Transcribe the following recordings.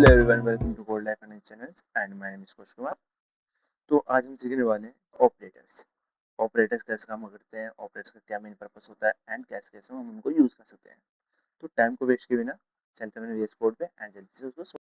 Hello everyone, welcome to code life and channels and my name is Kush Kumar. तो आज हम सीखने वाले हैं ऑपरेटर्स। ऑपरेटर्स कैसे काम करते हैं, ऑपरेटर्स का क्या मेन पर्पस होता है एंड कैसे कैसे हम उनको यूज कर सकते हैं। तो टाइम को वेस्ट किए बिना चलते हैं VS कोड पे एंड जल्दी से उसको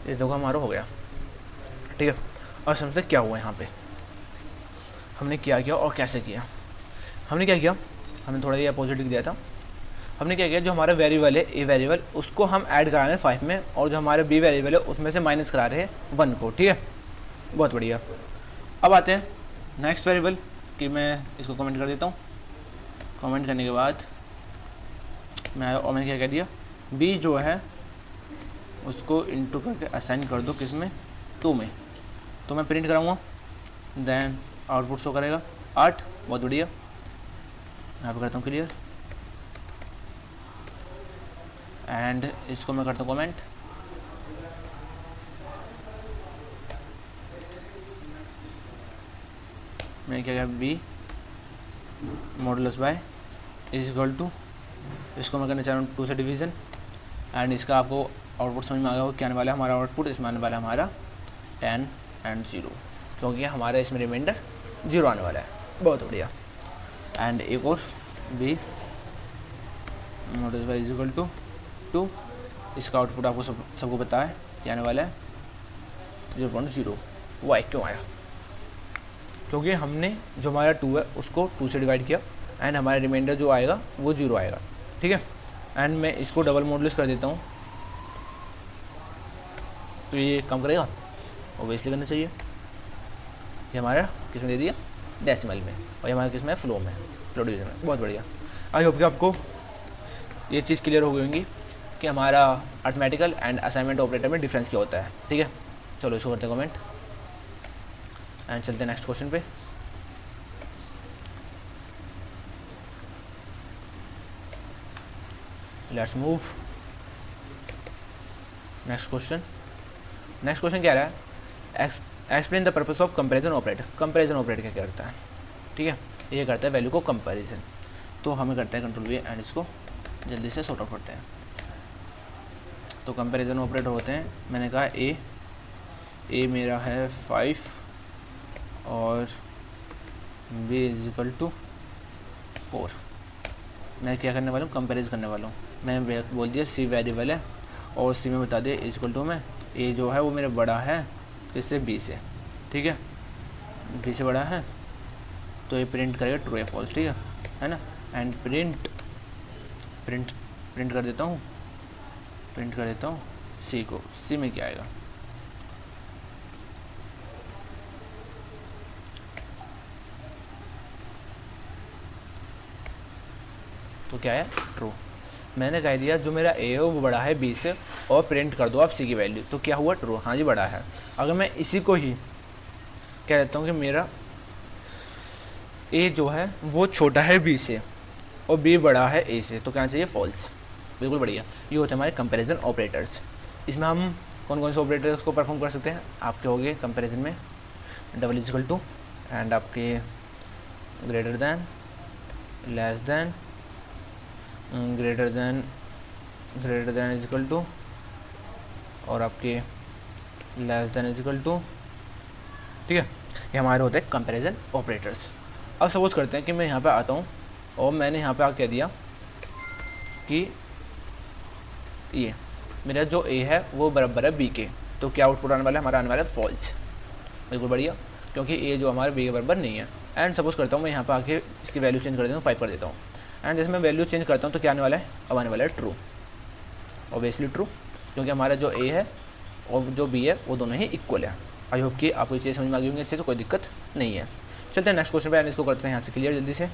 ये देखो हमारा हो गया, ठीक है। और समझते क्या हुआ यहाँ पे, हमने क्या किया और कैसे किया। हमने क्या किया, हमने थोड़ा ये अपोजिट दिया था। हमने क्या किया, जो हमारा वेरिएबल है ए वेरिएबल, उसको हम ऐड करा रहे हैं 5 में, और जो हमारे बी वेरिएबल है उसमें से माइनस करा रहे हैं 1 को, ठीक है। बहुत बढ़िया। अब आते हैं नेक्स्ट वेरिएबल कि मैं इसको कमेंट कर देता हूँ। कमेंट करने के बाद मैंने क्या कह दिया, बी जो है उसको इंटू करके असाइन कर दो किस में, 2 में। तो मैं प्रिंट कराऊँगा, देन आउटपुट शो करेगा 8। बहुत बढ़िया। यहाँ पर करता हूँ क्लियर, एंड इसको मैं करता हूँ कमेंट। मैंने क्या किया, B modulus by is equal to, इसको मैं करना चाह रहा हूँ 2 से डिवीज़न, एंड इसका आपको आउटपुट समझ में आ गया हो क्या आने वाला है हमारा आउटपुट। इसमें आने वाला है हमारा 10 एंड 0, क्योंकि हमारा इसमें रिमाइंडर 0 आने वाला है। बहुत बढ़िया। एंड एक और B modulus by is equal to 2, इसका आउटपुट आपको सबको पता है क्या आने वाला है 0.0। वाई क्यों आया, क्योंकि हमने जो हमारा 2 है उसको 2 से डिवाइड किया, एंड हमारा रिमाइंडर जो आएगा वो 0 आएगा, ठीक है। एंड मैं इसको डबल मॉडुलस कर देता हूँ, तो ये काम करेगा, ऑब्वियसली करना चाहिए। ये हमारा किस में दे दिया, डेसिमल में, और ये हमारा किस में, फ्लो में, फ्लो डिवीजन में। बहुत बढ़िया। आई होप कि आपको ये चीज़ क्लियर हो गई होंगी कि हमारा अर्थमेटिकल एंड असाइनमेंट ऑपरेटर में डिफरेंस क्या होता है, ठीक है। चलो इसको करते हैं कमेंट, एंड चलते हैं नेक्स्ट क्वेश्चन पे। Let's move next question. Next question क्या रहा है, explain the purpose of comparison operator. Comparison operator क्या करता है, ठीक है, ये करता है वैल्यू को कंपैरिजन। तो हमें करते हैं कंट्रोल वी, एंड इसको जल्दी से सॉर्ट आउट करते हैं। तो कंपैरिजन ऑपरेटर होते हैं, मैंने कहा ए मेरा है 5 और बी इज इक्वल टू 4। मैं क्या करने वाला हूँ, कंपेरिज करने वाला हूँ। मैंने बोल दिया सी वेरिएबल है, और सी में बता दिया इज इक्वल टू में ए जो है वो मेरा बड़ा है किससे, बी से, ठीक है। बी से बड़ा है तो ये प्रिंट करेगा ट्रू या फॉल्स, ठीक है ना। एंड प्रिंट कर देता हूँ, सी को, सी में क्या आएगा, तो क्या है, ट्रू। मैंने कह दिया जो मेरा ए है वो बड़ा है बी से, और प्रिंट कर दो आप सी की वैल्यू, तो क्या हुआ, ट्रू, हाँ जी बड़ा है। अगर मैं इसी को ही कह देता हूँ कि मेरा ए जो है वो छोटा है बी से और बी बड़ा है ए से, तो क्या चाहिए, फॉल्स। बिल्कुल बढ़िया। ये होते हैं हमारे कंपैरिजन ऑपरेटर्स। इसमें हम कौन कौन से ऑपरेटर्स को परफॉर्म कर सकते हैं, आपके हो गए कंपैरिजन में double is equal to, and आपके greater than, less than, greater than is equal to, और आपके less than is equal to, ठीक है। ये हमारे होते हैं कंपैरिजन ऑपरेटर्स। अब सपोज करते हैं कि मैं यहाँ पे आता हूँ और मैंने यहाँ पे आके कह दिया कि ये मेरा जो ए है वो बराबर है बी के, तो क्या आउटपुट आने वाला है, हमारा आने वाला है फॉल्स। बिल्कुल बढ़िया, क्योंकि ए जो हमारे बी के बराबर नहीं है। एंड सपोज करता हूँ मैं यहाँ पे आके इसकी वैल्यू चेंज कर देता हूँ, 5 कर देता हूँ। एंड जैसे मैं वैल्यू चेंज करता हूँ तो क्या आने वाला है, अब आने वाला है ट्रू, ऑब्वियसली ट्रू, क्योंकि हमारा जो ए है और जो बी है वो दोनों ही इक्वल है। आई होप कि आपको ये चीज़ समझ में आ गई होंगी अच्छे से, कोई दिक्कत नहीं है। चलते हैं नेक्स्ट क्वेश्चन पे, एंड इसको करते हैं यहाँ से क्लियर जल्दी से।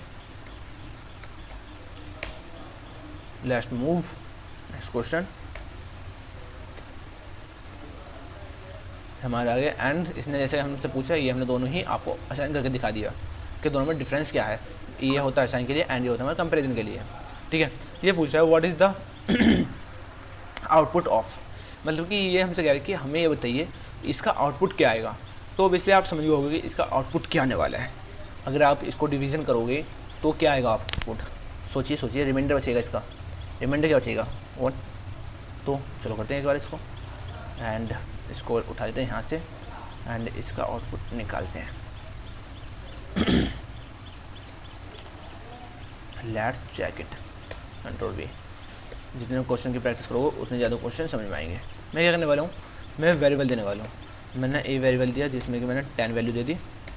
लेट्स मूव नेक्स्ट क्वेश्चन हमारे आगे। एंड इसने जैसे हमसे पूछा, ये हमने दोनों ही आपको असाइन करके दिखा दिया कि दोनों में डिफरेंस क्या है। ये होता है असाइन के लिए, एंड ये होता है हमारे कंपेरिजन के लिए, ठीक है। ये पूछा है what is the output of, मतलब कि ये हमसे कह रहा है कि हमें ये बताइए इसका आउटपुट क्या आएगा। तो ऑब्वियसली आप समझ गए होंगे कि इसका आउटपुट क्या आने वाला है। अगर आप इसको डिवीज़न करोगे तो क्या आएगा आउटपुट, सोचिए, रिमाइंडर बचेगा इसका, रिमाइंडर क्या बचेगा, 1। तो चलो करते हैं एक बार इसको, एंड इसको उठा लेते हैं यहाँ से, एंड इसका आउटपुट निकालते हैं। Let's check it, control V. जितने क्वेश्चन की प्रैक्टिस करोगे उतने ज़्यादा क्वेश्चन समझ में आएंगे। मैं क्या करने वाला हूँ, मैं वेरिएबल देने वाला हूँ। मैंने ए वेरिएबल दिया जिसमें कि मैंने 10 वैल्यू दे दी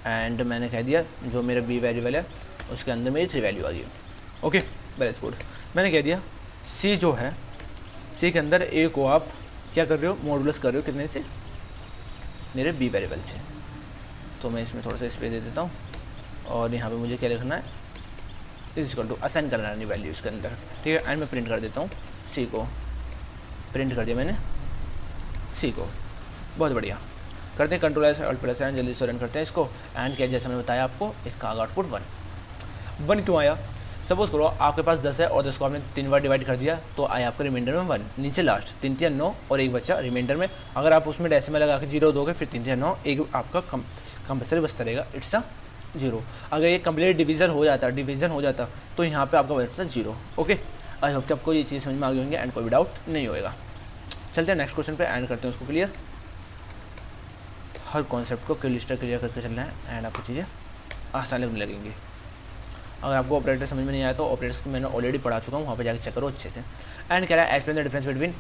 एंड मैंने कह दिया जो मेरा बी वेरिएबल है उसके अंदर मेरी 3 वैल्यू आ गई। Okay, very good. मैंने कह दिया सी जो है, सी के अंदर ए को आप क्या कर रहे हो, मॉडुलस कर रहे हो कितने से, मेरे बी वेरिएबल से। तो मैं इसमें थोड़ा सा स्पेस दे देता हूँ और यहाँ पे मुझे क्या लिखना है, इज इक्वल टू असाइन करना है वैल्यू इसके अंदर, ठीक है। एंड मैं प्रिंट कर देता हूँ सी को, प्रिंट कर दिया मैंने सी को। बहुत बढ़िया। करते हैं control S alt plus N, जल्दी से रन करते हैं इसको। एंड क्या, जैसे मैंने बताया आपको, इसका आगा आउटपुट 1 क्यों आया। सपोज करो आपके पास 10 है और 10 को आपने 3 बार डिवाइड कर दिया तो आया आपका रिमाइंडर में 1, नीचे लास्ट 3 3 9 और एक बच्चा रिमाइंडर में। अगर आप उसमें डेसिमल लगा के 0 दोगे फिर 3 3 9 एक आपका कंपल्सरी बचता रहेगा, इट्स अ 0। अगर ये कंप्लीट डिवीजन हो जाता तो यहाँ पे आपका बचता 0। ओके, आई होप कि आपको ये चीज़ समझ में आ गई होंगी एंड कोई भी डाउट नहीं होएगा। चलते हैं नेक्स्ट क्वेश्चन पे एंड करते हैं उसको क्लियर। हर कॉन्सेप्ट को क्लियर करके चलना है एंड आपको चीज़ें आसान लगने लगेंगी। अगर आपको ऑपरेटर समझ में नहीं आया तो ऑपरेटर्स को मैंने ऑलरेडी पढ़ा चुका हूँ, वहाँ पे जाके चेक करो अच्छे से। एंड कह रहा है explain the difference between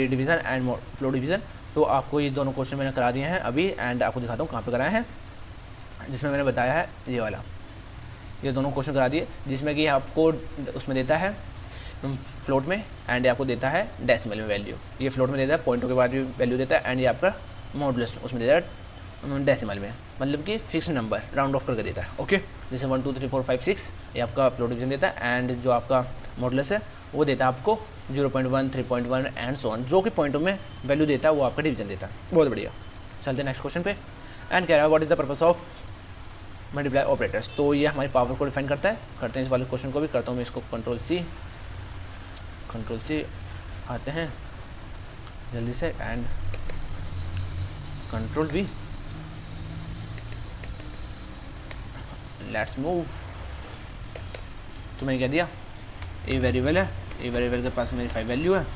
division and flow division. तो आपको ये दोनों क्वेश्चन मैंने करा दिए हैं अभी एंड आपको दिखाता हूँ कहाँ पे कराए हैं, जिसमें मैंने बताया है ये वाला, ये दोनों क्वेश्चन करा दिए जिसमें कि आपको उसमें देता है फ्लोट में एंड आपको देता है डेसिमल में वैल्यू। ये फ्लोट में देता है पॉइंटों के बाद भी वैल्यू देता है एंड ये आपका मॉडुलस उसमें देता है डेसिमल में, मतलब कि फिक्स नंबर राउंड ऑफ करके देता है। ओके, जैसे 1 2 3 4 5 6 ये आपका फ्लोट डिवीजन देता है एंड जो आपका मॉडुलस है वो देता है आपको 0.1 3.1 एंड सो ऑन, जो कि पॉइंटों में वैल्यू देता है वो आपका डिवीजन देता है। बहुत बढ़िया। चलते हैं नेक्स्ट क्वेश्चन पे एंड कह रहा है what is the purpose of multiply operators. तो ये हमारी पावर को डिफाइन करता है। करते हैं इस वाले क्वेश्चन को भी, करता हूँ मैं इसको कंट्रोल सी आते हैं जल्दी से and control we, let's move. तो मैंने क्या दिया, ए वेरिएबल है, ए वेरिएबल के पास मेरी 5 वैल्यू है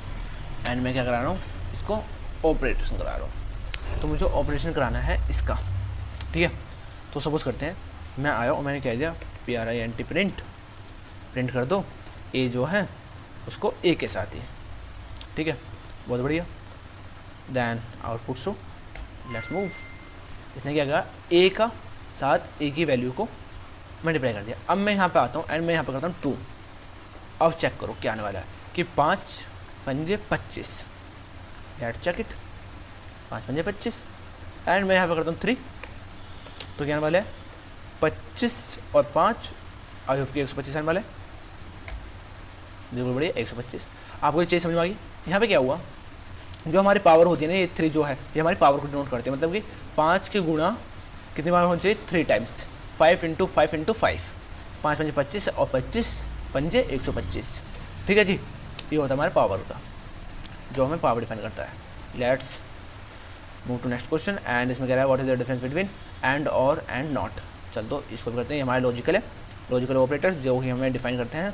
एंड मैं क्या करा रहा हूँ, इसको ऑपरेशन करा रहा हूँ। तो मुझे ऑपरेशन कराना है इसका, ठीक है। तो सपोज करते हैं मैं आया और मैंने कह दिया PRINT प्रिंट कर दो ए जो है उसको ए के साथ ही, ठीक है। बहुत बढ़िया। Then output show, let's move. इसने क्या करा, ए का साथ ए की वैल्यू को मल्टीप्लाई कर दिया। अब मैं यहाँ पे आता हूँ एंड मैं यहाँ पे करता हूँ 2। अब चेक करो क्या आने वाला है कि 5 पंजे 25, लेट्स चेक इट, 5 पंजे 25 एंड मैं यहाँ पे करता हूँ 3। तो क्या आने वाला है 25 और 5 आई होप कि 125 आने वाला है। बिल्कुल बढ़िया 125। आपको ये चीज़ समझ में आ गई। यहाँ पे क्या हुआ, जो हमारी पावर होती है ना, ये 3 जो है ये हमारी पावर को डिनोट करते हैं, मतलब कि 5 के गुणा कितनी बार होना चाहिए, 3 टाइम्स, 5 × 5 × 5, 5 पंजे 25 और 25 पंजे 125, ठीक है जी। ये होता है हमारे पावर का, जो हमें पावर डिफाइन करता है। Let's move to next question and इसमें कह रहा है what is the difference between and or and not. चल तो इसको भी करते हैं, हमारे लॉजिकल है, लॉजिकल ऑपरेटर्स जो कि हमें डिफाइन करते हैं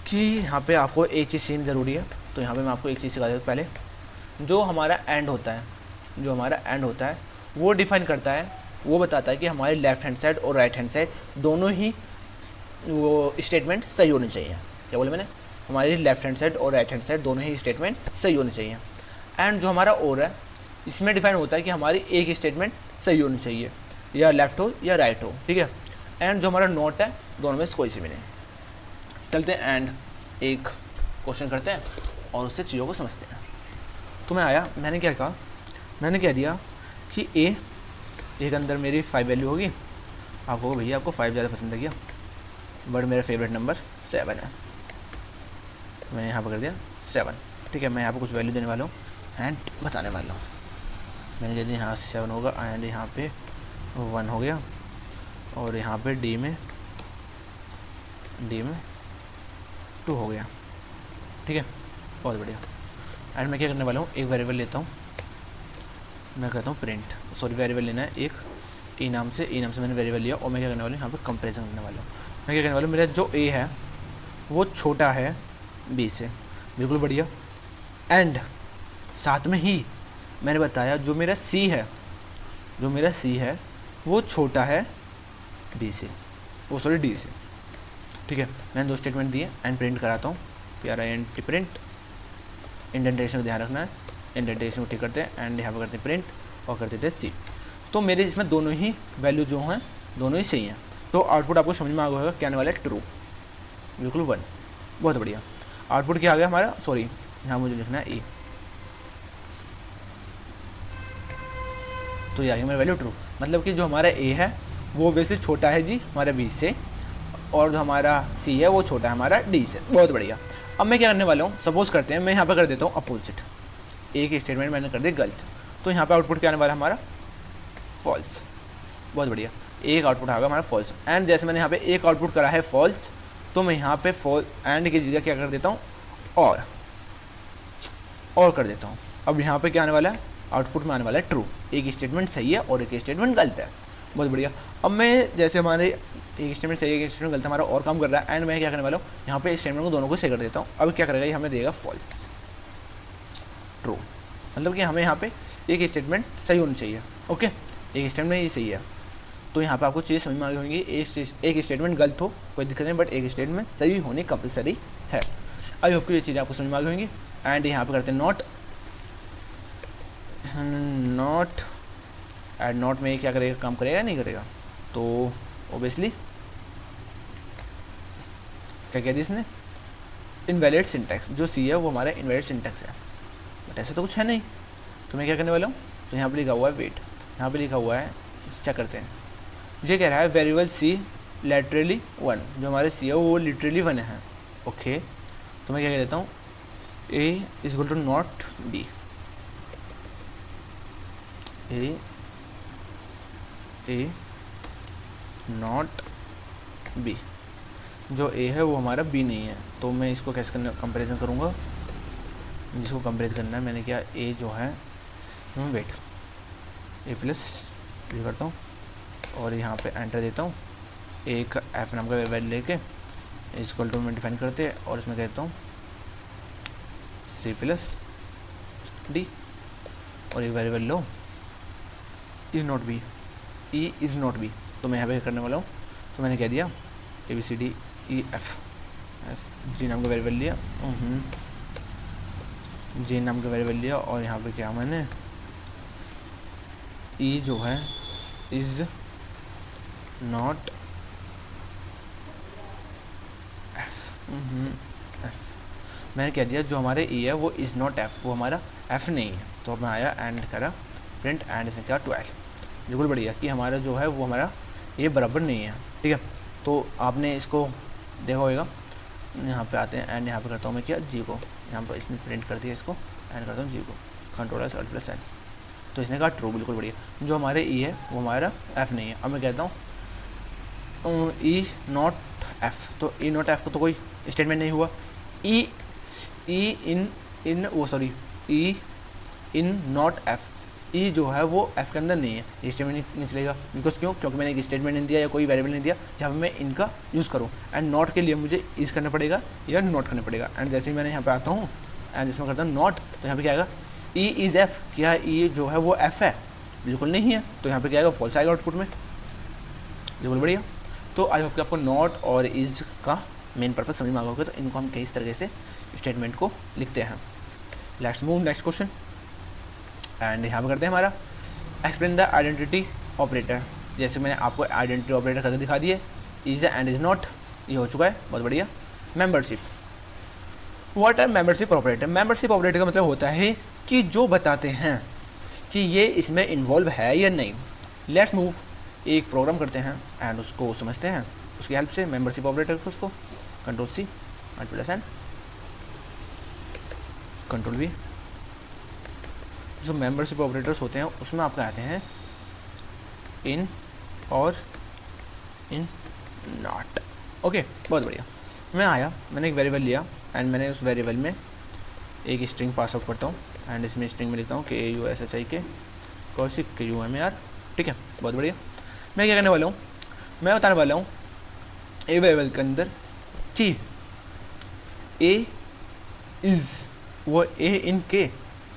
कि यहाँ पे आपको एक चीज़ सीखनी ज़रूरी है। तो यहाँ पे मैं आपको एक चीज़ सिखा देता हूँ। पहले जो हमारा एंड होता है, वो डिफाइन करता है, वो बताता है कि हमारे लेफ्ट हैंड साइड और राइट हैंड साइड दोनों ही वो स्टेटमेंट सही होने चाहिए। क्या बोले मैंने, हमारी लेफ्ट हैंड साइड और राइट हैंड साइड दोनों ही स्टेटमेंट सही होने चाहिए। एंड जो हमारा और है इसमें डिफाइन होता है कि हमारी एक स्टेटमेंट सही होनी चाहिए, या लेफ्ट हो या राइट हो, ठीक है। एंड जो हमारा नोट है दोनों में से कोई सी भी नहीं। चलते हैं एंड एक क्वेश्चन करते हैं और उससे चीज़ों को समझते हैं। तो मैं आया, मैंने क्या कहा, मैंने कह दिया कि ए के अंदर मेरी 5 वैल्यू होगी। आपको भैया आपको 5 ज़्यादा पसंद है क्या, बट मेरा फेवरेट नंबर 7 है। मैंने यहाँ पर कर दिया 7, ठीक है। मैं यहाँ पर कुछ वैल्यू देने वाला हूँ एंड बताने वाला हूँ। मैंने कह दिया यहाँ से 7 होगा एंड यहाँ पे 1 हो गया और यहाँ पे डी में 2 हो गया, ठीक है। बहुत बढ़िया। एंड मैं क्या करने वाला हूँ, एक वेरिएबल लेता हूँ, मैं कहता हूँ प्रिंट, सॉरी वेरिएबल लेना है एक ई नाम से मैंने वेरिएबल लिया और मैं क्या करने वाला हूँ, यहाँ पर कंपेरिजन करने वाला हूँ। मैं क्या करने वाला हूँ, मेरा जो ए है वो छोटा है बी से, बिल्कुल बढ़िया। एंड साथ में ही मैंने बताया जो मेरा सी है वो छोटा है डी से, वो सॉरी डी से, ठीक है। मैंने 2 स्टेटमेंट दिए एंड प्रिंट कराता हूँ, PRINT प्रिंट इंडेंटेशन का ध्यान रखना है, इंडेंटेशन को ठीक करते हैं एंड यहाँ पर करते हैं प्रिंट और कर देते हैं सी। तो मेरे इसमें दोनों ही वैल्यू जो हैं दोनों ही सही हैं, तो आउटपुट आपको समझ में आ गया होगा क्या आने वाला है, ट्रू, बिल्कुल 1। बहुत बढ़िया। आउटपुट क्या आ गया हमारा, सॉरी यहाँ मुझे लिखना है ए, तो ये आ गया मेरा वैल्यू ट्रू। मतलब कि जो हमारा ए है वो वैसे छोटा है जी हमारा बी से, और जो हमारा सी है वो छोटा है हमारा डी से। बहुत बढ़िया। अब मैं क्या करने वाला हूँ, सपोज करते हैं मैं यहाँ पर कर देता हूँ अपोजिट, ए की स्टेटमेंट मैंने कर दी गलत, तो यहाँ पर आउटपुट क्या आने वाला है हमारा, फॉल्स। बहुत बढ़िया, एक आउटपुट आएगा हमारा फॉल्स। एंड जैसे मैंने यहाँ पे एक आउटपुट करा है फॉल्स, तो मैं यहाँ पे फॉल एंड की जगह क्या कर देता हूँ, और कर देता हूँ। अब यहाँ पे क्या आने वाला है, आउटपुट में आने वाला है ट्रू। एक स्टेटमेंट सही है और एक स्टेटमेंट गलत है। बहुत बढ़िया। अब मैं जैसे हमारे एक स्टेटमेंट सही है एक स्टेटमेंट गलत है, हमारा और काम कर रहा है, एंड मैं क्या करने वाला हूँ, यहाँ पे स्टेटमेंट को दोनों को सही कर देता हूँ। अब क्या करेगा, ये हमें देगा फॉल्स, ट्रू। मतलब कि हमें यहाँ पे एक स्टेटमेंट सही होनी चाहिए। ओके, एक स्टेटमेंट ये सही है, तो यहाँ पे आपको चीज़ समझ में आ गई होंगी। एक स्टेटमेंट गलत हो कोई दिक्कत नहीं, बट एक स्टेटमेंट सही होनी कंपलसरी है। आई होप कि ये चीज़ें आपको समझ में आ गई होंगी। एंड यहाँ पे करते हैं नॉट एंड नॉट में क्या करेगा, काम करेगा नहीं करेगा, तो ओबियसली क्या कह दिया इसने, इनवैलिड सिंटैक्स। जो सी है वो हमारा इनवैलिड सिंटैक्स है, बट ऐसा तो कुछ है नहीं। तो मैं क्या करने वाला हूँ, तो यहाँ पे लिखा हुआ है वेट, यहाँ पे लिखा हुआ है, चेक करते हैं। ये कह रहा है वेरिएबल सी लिटरली 1, जो हमारे सी है वो लिटरली 1 है। ओके, तो मैं क्या कह देता हूँ, A is equal to not B, A not B. जो ए है वो हमारा बी नहीं है, तो मैं इसको कैसे करना, कंपेरिजन करूँगा, जिसको कंपेरिजन करना है मैंने क्या, ए जो है वेट ए प्लस ये करता हूँ और यहाँ पे एंटर देता हूँ, एक एफ नाम का वैल्यू लेके इक्वल टू में डिफाइन करते हैं, और इसमें कहता हूँ सी प्लस डी, और एक variable low is not be, E is not be. तो मैं यहाँ पे करने वाला हूँ, तो मैंने कह दिया A B C D E F, G नाम का वेरिएबल लिया, जे नाम का वेरिएबल लिया, और यहाँ पे क्या मैंने ई जो है इज़ नॉट एफ, मैंने कह दिया जो हमारे ई है वो इज़ नॉट एफ, वो हमारा एफ नहीं है। तो मैं आया एंड करा प्रिंट, एंड इसने क्या 12, बिल्कुल बढ़िया, कि हमारा जो है वो हमारा ये बराबर नहीं है। ठीक है, तो आपने इसको देखा होगा। यहाँ पे आते हैं एंड यहाँ पे करता हूँ मैं क्या, जी को, यहाँ पर इसने प्रिंट कर दिया इसको, एंड करता हूँ जी को, control S alt plus N, तो इसने कहा ट्रू, बिल्कुल बढ़िया। जो हमारे ई है वो हमारा एफ नहीं है। अब मैं कहता हूँ ई नॉट एफ, तो ई नॉट एफ तो कोई स्टेटमेंट नहीं हुआ। ई ई इन नॉट एफ, ई जो है वो एफ के अंदर नहीं है, ये स्टेटमेंट नहीं चलेगा। बिकॉज क्योंकि मैंने एक स्टेटमेंट नहीं दिया या कोई वेरिएबल नहीं दिया जहाँ मैं इनका यूज़ करूँ। एंड नॉट के लिए मुझे इज करना पड़ेगा या नॉट करना पड़ेगा। एंड जैसे ही मैंने यहाँ पे आता हूँ एंड इसमें करता हूँ नॉट, तो यहाँ पे क्या आएगा, ई इज़ एफ, क्या ई जो है वो एफ है, बिल्कुल नहीं है। तो यहाँ पे क्या आएगा, फॉल्स आएगा आउटपुट में, बिल्कुल बढ़िया। तो आई होप कि आपको नॉट और इज़ का मेन पर्पज समझ में आ गया। तो इनको हम किस तरीके से स्टेटमेंट को लिखते हैं। Let's move next question, and यहाँ पर करते हैं हमारा एक्सप्लेन द आइडेंटिटी ऑपरेटर। जैसे मैंने आपको आइडेंटिटी ऑपरेटर करके दिखा दिए, इज एंड इज़ नॉट, ये हो चुका है, बहुत बढ़िया। Membership, what are membership operator. Membership operator का मतलब होता है कि जो बताते हैं कि ये इसमें इन्वॉल्व है या नहीं। लेट्स मूव, एक प्रोग्राम करते हैं एंड उसको समझते हैं उसकी हेल्प से, मेंबरशिप ऑपरेटर को, उसको control C alt plus N control V. जो मेंबरशिप ऑपरेटर्स होते हैं उसमें आपके आते हैं इन और इन नॉट। ओके, बहुत बढ़िया। मैं आया, मैंने एक वेरिएबल लिया एंड मैंने उस वेरिएबल में एक स्ट्रिंग पास आउट करता हूँ एंड इसमें स्ट्रिंग में लिखता हूँ KUSHIK कौशिक KUMAR। ठीक है, बहुत बढ़िया। मैं क्या करने वाला हूँ, मैं बताने वाला हूँ एक वेरिएबल के अंदर कि ए इज़ वो ए इन के,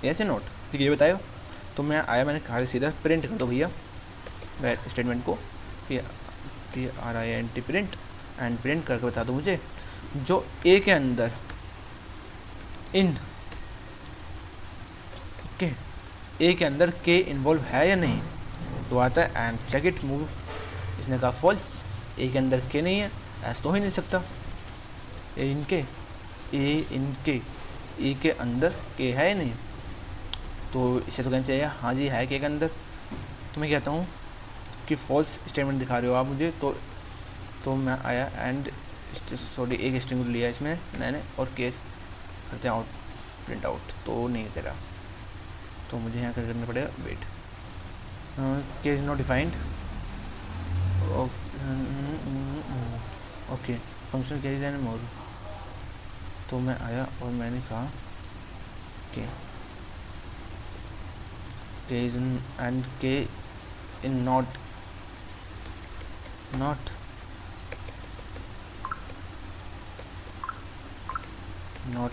ऐसे नोट, ठीक है, ये बताएगा। तो मैं आया, मैंने कहा सीधा प्रिंट कर दो भैया स्टेटमेंट को, PRINT प्रिंट, एंड प्रिंट करके बता दो मुझे जो ए के अंदर इन ए के अंदर के इन्वॉल्व है या नहीं, तो आता है एंड चेक इट मूव। इसने कहा फॉल्स, ए के अंदर के नहीं है, ऐसा तो हो ही नहीं सकता। ए इनके ए के अंदर के है या नहीं, तो इसे तो कहना चाहिए हाँ जी है के अंदर। तो मैं कहता हूँ कि फॉल्स स्टेटमेंट दिखा रहे हो आप मुझे, तो मैं आया एंड सॉरी एक स्ट्रिंग लिया इसमें मैंने और के करते हैं आउट प्रिंट आउट, तो नहीं दे रहा, तो मुझे यहाँ करना पड़ेगा वेट। के is not defined, okay function के इज़ एंड मोर। तो मैं आया और मैंने कहा के इज़ एंड के इन नॉट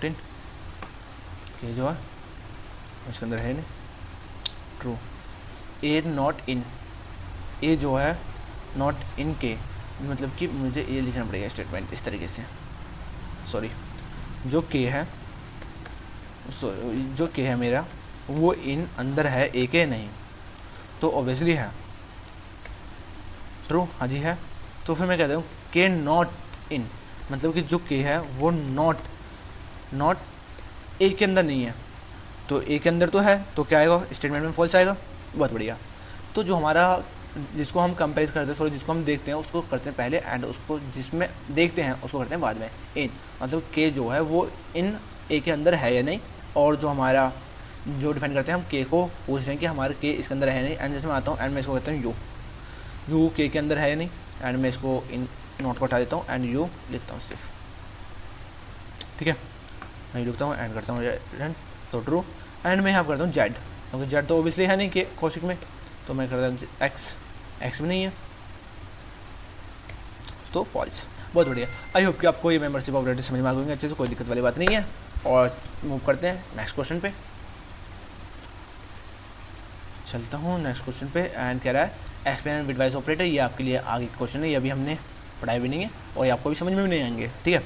इन के जो है इसके अंदर है नहीं, ट्रू। ए नॉट इन, ए जो है नॉट इन के, मतलब कि मुझे ये लिखना पड़ेगा स्टेटमेंट इस तरीके से, सॉरी जो के है मेरा वो इन अंदर है ए के नहीं, तो ऑब्वियसली है ट्रू, हाँ जी है। तो फिर मैं कहता हूँ के नॉट इन, मतलब कि जो के है वो नॉट ए के अंदर नहीं है, तो ए के अंदर तो है, तो क्या आएगा स्टेटमेंट में फॉल्स आएगा। बहुत बढ़िया। तो जो हमारा जिसको हम कंपेयर करते हैं, सॉरी जिसको हम देखते हैं उसको करते हैं पहले एंड उसको जिसमें देखते हैं उसको करते हैं बाद में इन, मतलब के जो है वो इन ए के अंदर है या नहीं, और जो हमारा जो डिफाइन करते हैं हम के को पूछ रहे हैं कि हमारे के इसके अंदर है नहीं, एंड जैसे मैं आता हूँ एंड मैं इसको कहता हूँ यू के अंदर है या नहीं, एंड मैं इसको इन नोट को हटा देता हूँ एंड यू लिखता हूँ सिर्फ, ठीक है। मैं लिखता हूँ एंड करता हूँ रन, तो ट्रू। एंड मैं यहाँ करता हूँ जेड, क्योंकि जेड तो ओबियसली है नहीं कि कौशिक में, तो मैं करता हूँ एक्स भी नहीं है, तो फॉल्स। बहुत बढ़िया। आई होप कि आपको ये मेंबरशिप ऑपरेटर समझ में आ गए अच्छे से, कोई दिक्कत वाली बात नहीं है। और मूव करते हैं नेक्स्ट क्वेश्चन पे, चलता हूँ नेक्स्ट क्वेश्चन पे। एंड कह रहा है एक्सप्लेन बिटवाइज ऑपरेटर, ये आपके लिए आगे क्वेश्चन है, ये अभी हमने पढ़ाई भी नहीं है और ये आपको भी समझ में भी नहीं आएंगे, ठीक है।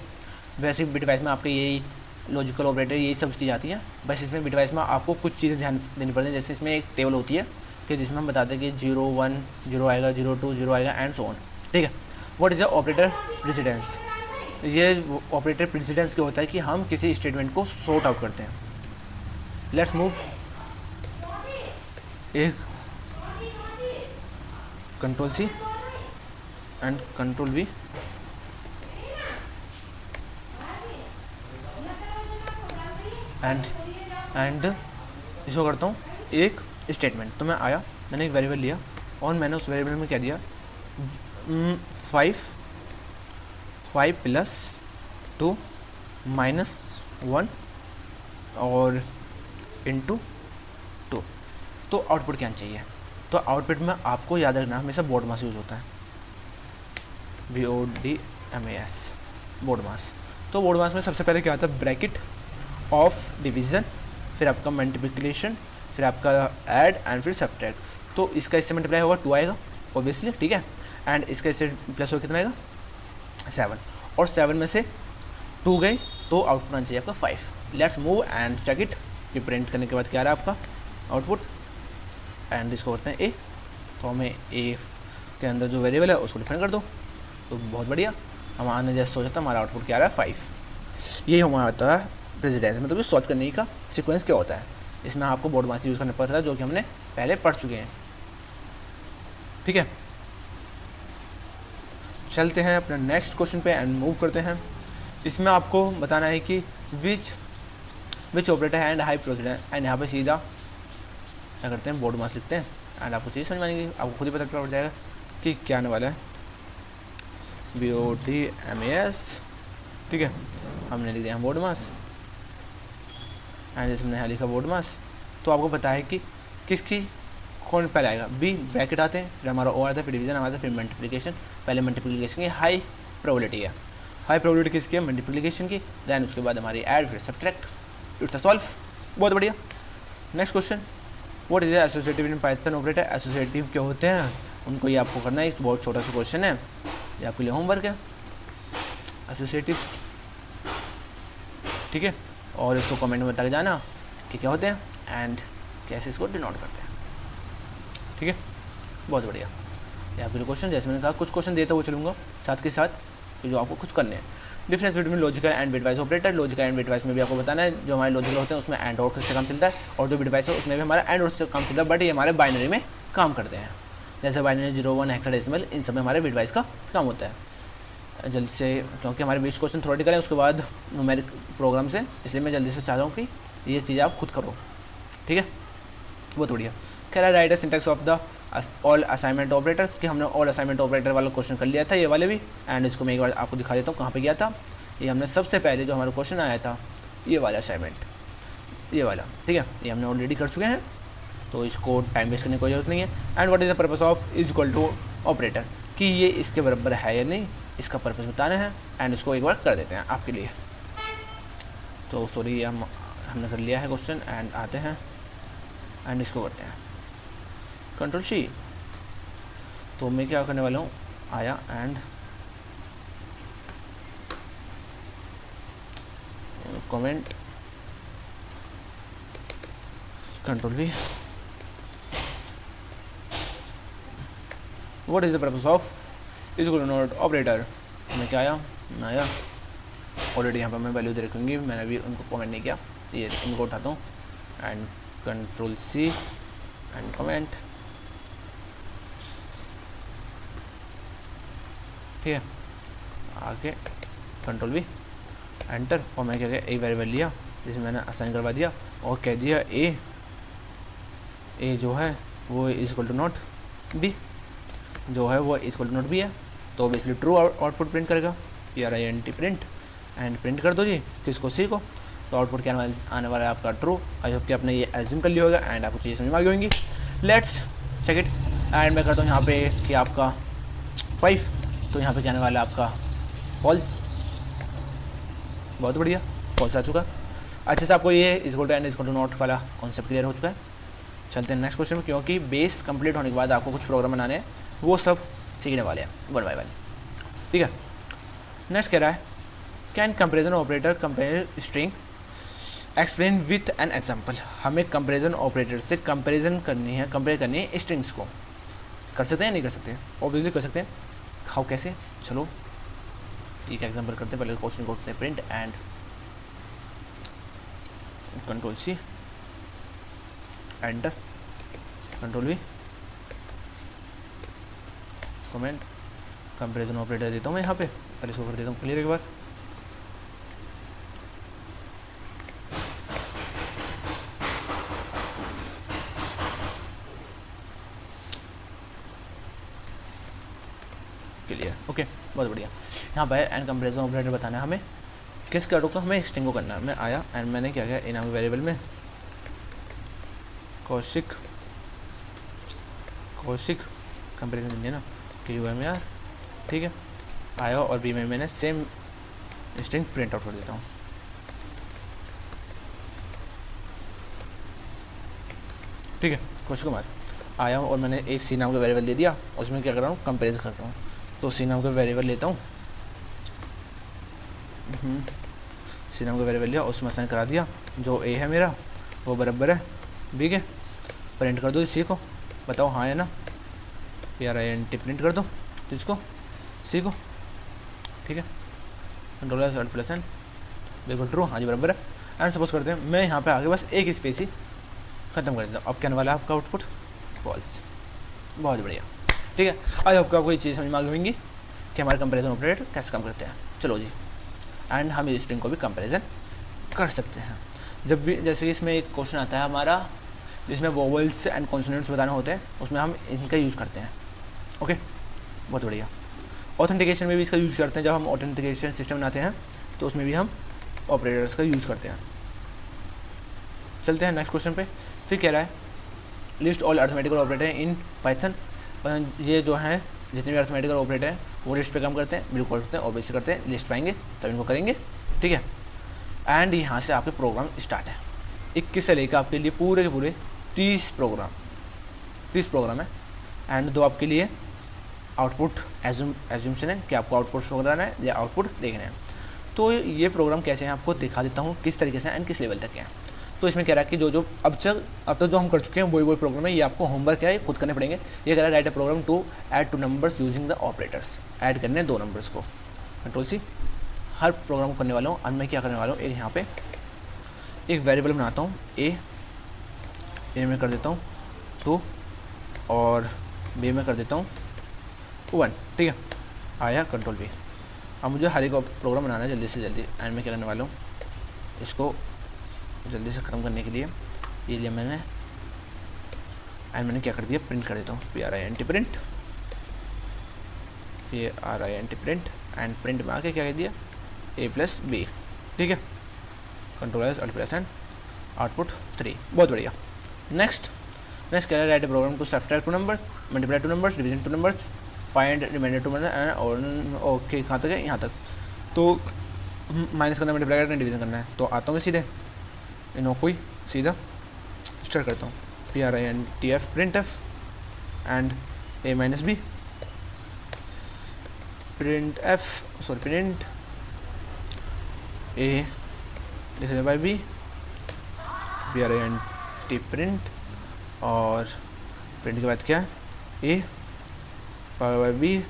वैसे बिटवाइज में आपके यही लॉजिकल ऑपरेटर यही सब चीज़ आती है, बस इसमें बिटवाइज में आपको कुछ चीज़ें ध्यान देनी पड़ती है। जैसे इसमें एक टेबल होती है कि जिसमें हम बताते हैं कि 0 1 0 आएगा, 0 2 0 आएगा एंड सो ऑन, ठीक है। What is the operator precedence, ये ऑपरेटर प्रेसिडेंस क्या होता है कि हम किसी स्टेटमेंट को सॉर्ट आउट करते हैं। लेट्स मूव एक control C and control V, and इसको करता हूँ एक स्टेटमेंट। तो मैं आया, मैंने एक वेरिएबल लिया और मैंने उस वेरिएबल में क्या दिया 5 प्लस 2 माइनस 1 और इंटू 2। तो आउटपुट क्या चाहिए, तो आउटपुट में आपको याद रखना हमेशा बोर्ड मास यूज़ होता है, BODMAS बोर्ड मास। तो बोर्ड मास में सबसे पहले क्या आता है ब्रैकेट ऑफ डिवीज़न, फिर आपका मल्टीप्लिकेशन, फिर आपका ऐड एंड फिर सब्ट्रैक्ट। तो इसका इससे मल्टीप्लाई होगा 2 आएगा ऑब्वियसली, ठीक है। एंड इसका इससे प्लस होगा कितना आएगा 7, और 7 में से 2 गए तो आउटपुट आना चाहिए आपका 5। Let's move and check it कि प्रिंट करने के बाद क्या आ रहा है आपका आउटपुट। एंड इसको करते हैं ए, तो हमें ए के अंदर जो वेरिएबल है उसको डिफाइन कर दो, तो बहुत बढ़िया। हमारे जैसे सोचा था हमारा आउटपुट क्या आ रहा है 5। यही हमारा आता है प्रेसिडेंस, मतलब कि सॉल्व करने का सीक्वेंस क्या होता है। इसमें आपको बोर्ड मास यूज़ करना पड़ता है जो कि हमने पहले पढ़ चुके हैं, ठीक है। चलते हैं अपने नेक्स्ट क्वेश्चन पे एंड मूव करते हैं। इसमें आपको बताना है कि विच ऑपरेटर है एंड हाई प्रेसिडेंस, एंड यहाँ पे सीधा क्या करते हैं बोर्ड मास लिखते हैं एंड आपको चीज़ समझ में आएगी, आपको खुद ही पता पड़ जाएगा कि क्या आने वाला है। BODMAS, ठीक है। हमने लिख दिया बोर्ड मास एंड जैसे हमने यहाँ लिखा बोर्ड मास, तो आपको पता है कि किसकी कौन पहले आएगा, बी ब्रैकेट आते हैं, फिर हमारा ओ आता है, फिर डिवीजन आता है, फिर मल्टीप्लिकेशन। पहले मल्टीप्लिकेशन की हाई प्रोबेबिलिटी है, हाई प्रोबेबिलिटी किसकी है मल्टीप्लिकेशन की, देन उसके बाद हमारी ऐड, फिर सब्ट्रैक्ट, इट्स अ सॉल्व। बहुत बढ़िया। Next question, what is associative in Python operator. Associative क्या होते हैं उनको ये आपको करना है, एक बहुत छोटा सा क्वेश्चन है, ये आपके लिए होमवर्क है एसोसिएटिव्स, ठीक है। और इसको कमेंट में बता के जाना कि क्या होते हैं। एंड कैसे इसको डिनोट करते हैं। ठीक है, बहुत बढ़िया। यहाँ पे क्वेश्चन जैसे मैंने कहा कुछ क्वेश्चन देता हुआ चलूँगा साथ के साथ, जो आपको खुद करने हैं। Difference between logical and bitwise operator. Logical and bitwise में भी आपको बताना है, जो हमारे लॉजिकल होते हैं उसमें एंड और से काम चलता है, और जो बिटवाइज है उसमें भी हमारा एंड और से काम चलता है, बट ये हमारे बाइनरी में काम करते हैं। जैसे बाइनरी 0 1 हेक्साडेसिमल, इन सब में हमारे बिटवाइज का काम होता है। जल्दी से, क्योंकि हमारे 20 क्वेश्चन थ्योरेटिकल है, उसके बाद न्यूमेरिक प्रोग्राम से, इसलिए मैं जल्दी से चाह रहा हूँ कि ये चीज़ आप खुद करो। ठीक है, बहुत बढ़िया। कह right the syntax of the all assignment operators, कि हमने ऑल असाइनमेंट ऑपरेटर वाला क्वेश्चन कर लिया था, ये वाले भी। एंड इसको मैं एक बार आपको दिखा देता हूँ कहाँ पे गया था। ये हमने सबसे पहले जो हमारा क्वेश्चन आया था, ये वाला असाइनमेंट, ये वाला। ठीक है, ये हमने ऑलरेडी कर चुके हैं, तो इसको टाइम वेस्ट करने की कोई जरूरत नहीं है। And what is the purpose of is equal to operator, कि ये इसके बराबर है या नहीं, इसका पर्पस बताना है। एंड इसको एक बार कर देते हैं आपके लिए। तो सॉरी, हमने कर लिया है क्वेश्चन। एंड आते हैं एंड इसको करते हैं कंट्रोल सी। तो मैं क्या करने वाला हूँ, आया and comment control V. What is the purpose of is equal to not operator. मैं क्या आया ऑलरेडी यहाँ पर मैं वैल्यू दे रखूँगी, मैंने अभी उनको कमेंट नहीं किया, ये इनको उठाता हूँ and control C and comment. ठीक है, आगे कंट्रोल वी एंटर, और मैं क्या किया, एक वेरिएबल लिया जिसमें मैंने असाइन करवा दिया और कह दिया ए जो है वो is equal to not B, जो है वो is equal to not B है, तो बेसिकली ट्रू आउटपुट प्रिंट करेगा, PRINT प्रिंट। एंड प्रिंट कर दो जी किसको, सी को, तो आउटपुट क्या आने वाला है आपका ट्रू। आई होप कि आपने ये एज्यूम कर लिया होगा एंड आपको चीज़ें समझ में आ गई होंगी। Let's check it. एंड मैं करता हूँ यहाँ पे कि आपका 5, तो यहाँ पे क्या आने वाला है आपका फॉल्स। बहुत बढ़िया, फॉल्स आ चुका। अच्छे से आपको ये equal to and equal to not वाला कॉन्सेप्ट क्लियर हो चुका है। चलते हैं नेक्स्ट क्वेश्चन में, क्योंकि बेस कंप्लीट होने के बाद आपको कुछ प्रोग्राम बनाने हैं, वो सब सीखने वाले हैं वन बाय वन। ठीक है, नेक्स्ट कह रहा है can comparison operator compare string explain with an example. हमें कंपेरिजन ऑपरेटर से कंपेयर करनी है स्ट्रिंग्स को। कर सकते हैं नहीं कर सकते, ऑब्वियसली कर सकते हैं। हाउ, कैसे, चलो एक एग्जाम्पल करते हैं। पहले क्वेश्चन को करते हैं print and control C enter control V comment. Comparison operator देता हूँ मैं यहाँ पे, पहले इसको कर देता हूँ क्लियर एक बार। क्लियर, ओके, बहुत बढ़िया। यहाँ पर एंड कंपेरिजन ऑपरेटर बताना है हमें किस कार्डों को, हमें स्ट्रिंग को करना है। मैं आया एंड मैंने क्या किया, इन वेरिएबल में कौशिक कंपेरिजन दिया ना, QMR। ठीक है, आया और बी में मैंने सेम स्ट्रिंग प्रिंट आउट कर देता हूँ। ठीक है, क्वेश्चन कुमार आया हूँ और मैंने एक सी नाम का वेरिएबल दे दिया, उसमें क्या कर रहा हूँ, कंपेरिजन कर रहा हूँ। तो सी नाम का वेरिएबल लेता हूँ, सी नाम का वेरिएबल लिया, उसमें असाइन करा दिया, जो ए है मेरा वो बराबर है बी के। प्रिंट कर दो सी को, बताओ हाँ है ना, PRINT प्रिंट कर दो इसको, सी को। ठीक है, कंट्रोल+N बिल्कुल ट्रू, हाँ जी बराबर है। एंड सपोज करते हैं मैं यहाँ पे आगे बस एक स्पेस ही खत्म कर देता हूँ। अब क्या आने वाला है आपका आउटपुट, फॉल्स। बहुत बढ़िया, ठीक है। आई होप आपको ये चीज़ समझ में आ गई होंगी कि हमारे कंपैरिजन ऑपरेटर कैसे काम करते हैं। चलो जी, एंड हम इस स्ट्रिंग को भी कंपैरिजन कर सकते हैं। जब भी जैसे कि इसमें एक क्वेश्चन आता है हमारा जिसमें वोवल्स एंड कॉन्सोनेंट्स बताने होते हैं, उसमें हम इनका यूज़ करते हैं। ओके, बहुत बढ़िया। ऑथेंटिकेशन में भी इसका यूज़ करते हैं, जब हम ऑथेंटिकेशन सिस्टम बनाते हैं तो उसमें भी हम ऑपरेटर्स का यूज़ करते हैं। चलते हैं नेक्स्ट क्वेश्चन पे। फिर कह रहा है list all arithmetical operator in Python. ये जो हैं जितने भी अर्थमेटिकल ऑपरेटर हैं वो लिस्ट पे काम करते हैं, बिल्कुल करते हैं, ऑब्वियसली करते हैं। लिस्ट पाएंगे तब इनको करेंगे, ठीक है। एंड यहाँ से आपके प्रोग्राम स्टार्ट है। 21 से लेकर आपके लिए पूरे के पूरे 30 प्रोग्राम है। एंड दो आपके लिए आउटपुट एज्यूमशन है कि आपको आउटपुट शो कराना है या आउटपुट देखना है। तो ये प्रोग्राम कैसे हैं आपको दिखा देता हूँ किस तरीके से एंड किस लेवल तक के हैं। तो इसमें कह रहा है कि जो अब तक जो हम कर चुके हैं वही प्रोग्राम है, ये आपको होमवर्क है, खुद करने पड़ेंगे। ये कह रहा है write a program to add 2 numbers using the operators, add करने हैं 2 नंबर्स को। कंट्रोल सी, हर प्रोग्राम को करने वाला हूँ। अब मैं क्या करने वाला हूँ, एक यहाँ पे एक वेरिएबल बनाता हूँ ए में कर देता हूँ 2 और बी में कर देता हूँ 1, ठीक है। आया कंट्रोल बी। अब मुझे हर एक प्रोग्राम बनाना है जल्दी से जल्दी, एंड मैं क्या करने वाला हूँ, इसको जल्दी से ख़त्म करने के लिए ये लिया मैंने, एंड मैंने क्या कर दिया, प्रिंट कर देता हूँ, PRINT print, PRINT print, and print में आके क्या कह दिया A+B, ठीक है। Control S alt plus N, output 3, बहुत बढ़िया। नेक्स्ट कह रहा है write program to subtract 2 numbers, multiply 2 numbers, division 2 numbers, find remainder 2 number and और ओके, कहाँ तक है, यहाँ तक। तो माइनस करना, मल्टीप्लाई करना, डिवीजन करना है। तो आता हूँ मैं सीधे नो कोई सीधा स्टार्ट करता हूँ, PRINTF print F and A-B print F, sorry print A divided bye B, PRINT print, और प्रिंट के बाद क्या है A पावर बाय B।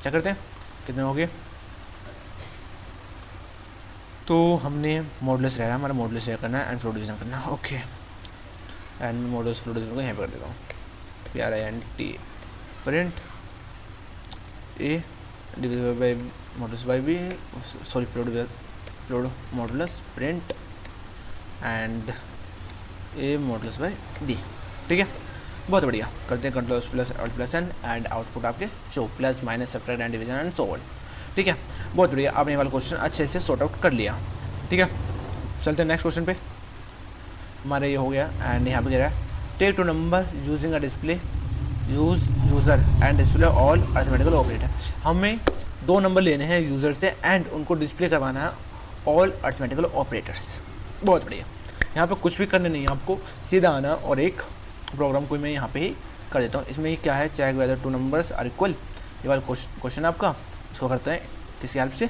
क्या करते हैं, कितने हो गए, तो हमने मॉडुलस रहा, हमारा मॉडुलस शेयर करना है एंड फ्लोट डिवीजन करना है, okay. And modulus float division को यहाँ पर कर देता हूँ, PRINT print A divided by modulus by B, sorry float modulus print and A modulus by D, ठीक है। बहुत बढ़िया, करते हैं control plus alt plus N and output आपके show, plus minus subtract and division and so on, ठीक है। बहुत बढ़िया, आपने ये वाला क्वेश्चन अच्छे से सॉर्ट आउट कर लिया, ठीक है। चलते हैं नेक्स्ट क्वेश्चन पे। हमारा ये हो गया, एंड यहाँ पे कह रहा है take 2 number using a display, user and display all arithmetical operator. हमें 2 नंबर लेने हैं यूज़र से एंड उनको डिस्प्ले करवाना है ऑल अरिथमेटिकल ऑपरेटर्स। बहुत बढ़िया, यहाँ पे कुछ भी करने नहीं है आपको, सीधा आना और एक प्रोग्राम को मैं यहाँ पे ही कर देता हूँ। इसमें ही क्या है, check whether 2 numbers are equal, ये वाला क्वेश्चन आपका, इसको करते हैं किसकी हेल्प से,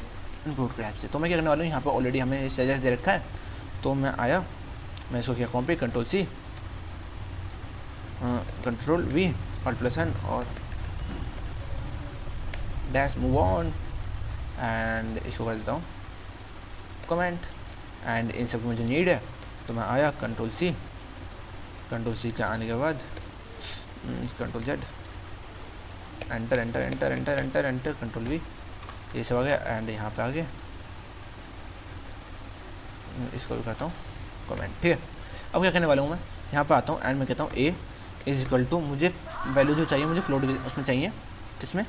इनपुट की हेल्प से। तो मैं क्या करने वाला हूँ, यहाँ पे ऑलरेडी हमें सजेस्ट दे रखा है, तो मैं आया, मैं इसको क्या copy, control C control V alt plus N और डैश मूव ऑन, एंड इसको कर देता हूँ कमेंट, एंड इन सब मुझे नीड है, तो मैं आया कंट्रोल C के आने के बाद control Z, enter enter enter enter enter enter, control V, ये सब आ गया, एंड यहाँ पे आ गया, इसको भी करता हूँ कमेंट, ठीक है। अब क्या करने वाला हूँ, मैं यहाँ पे आता हूँ एंड मैं कहता हूँ A इज इक्वल टू, मुझे वैल्यू जो चाहिए मुझे फ्लोट उसमें चाहिए, किसमें,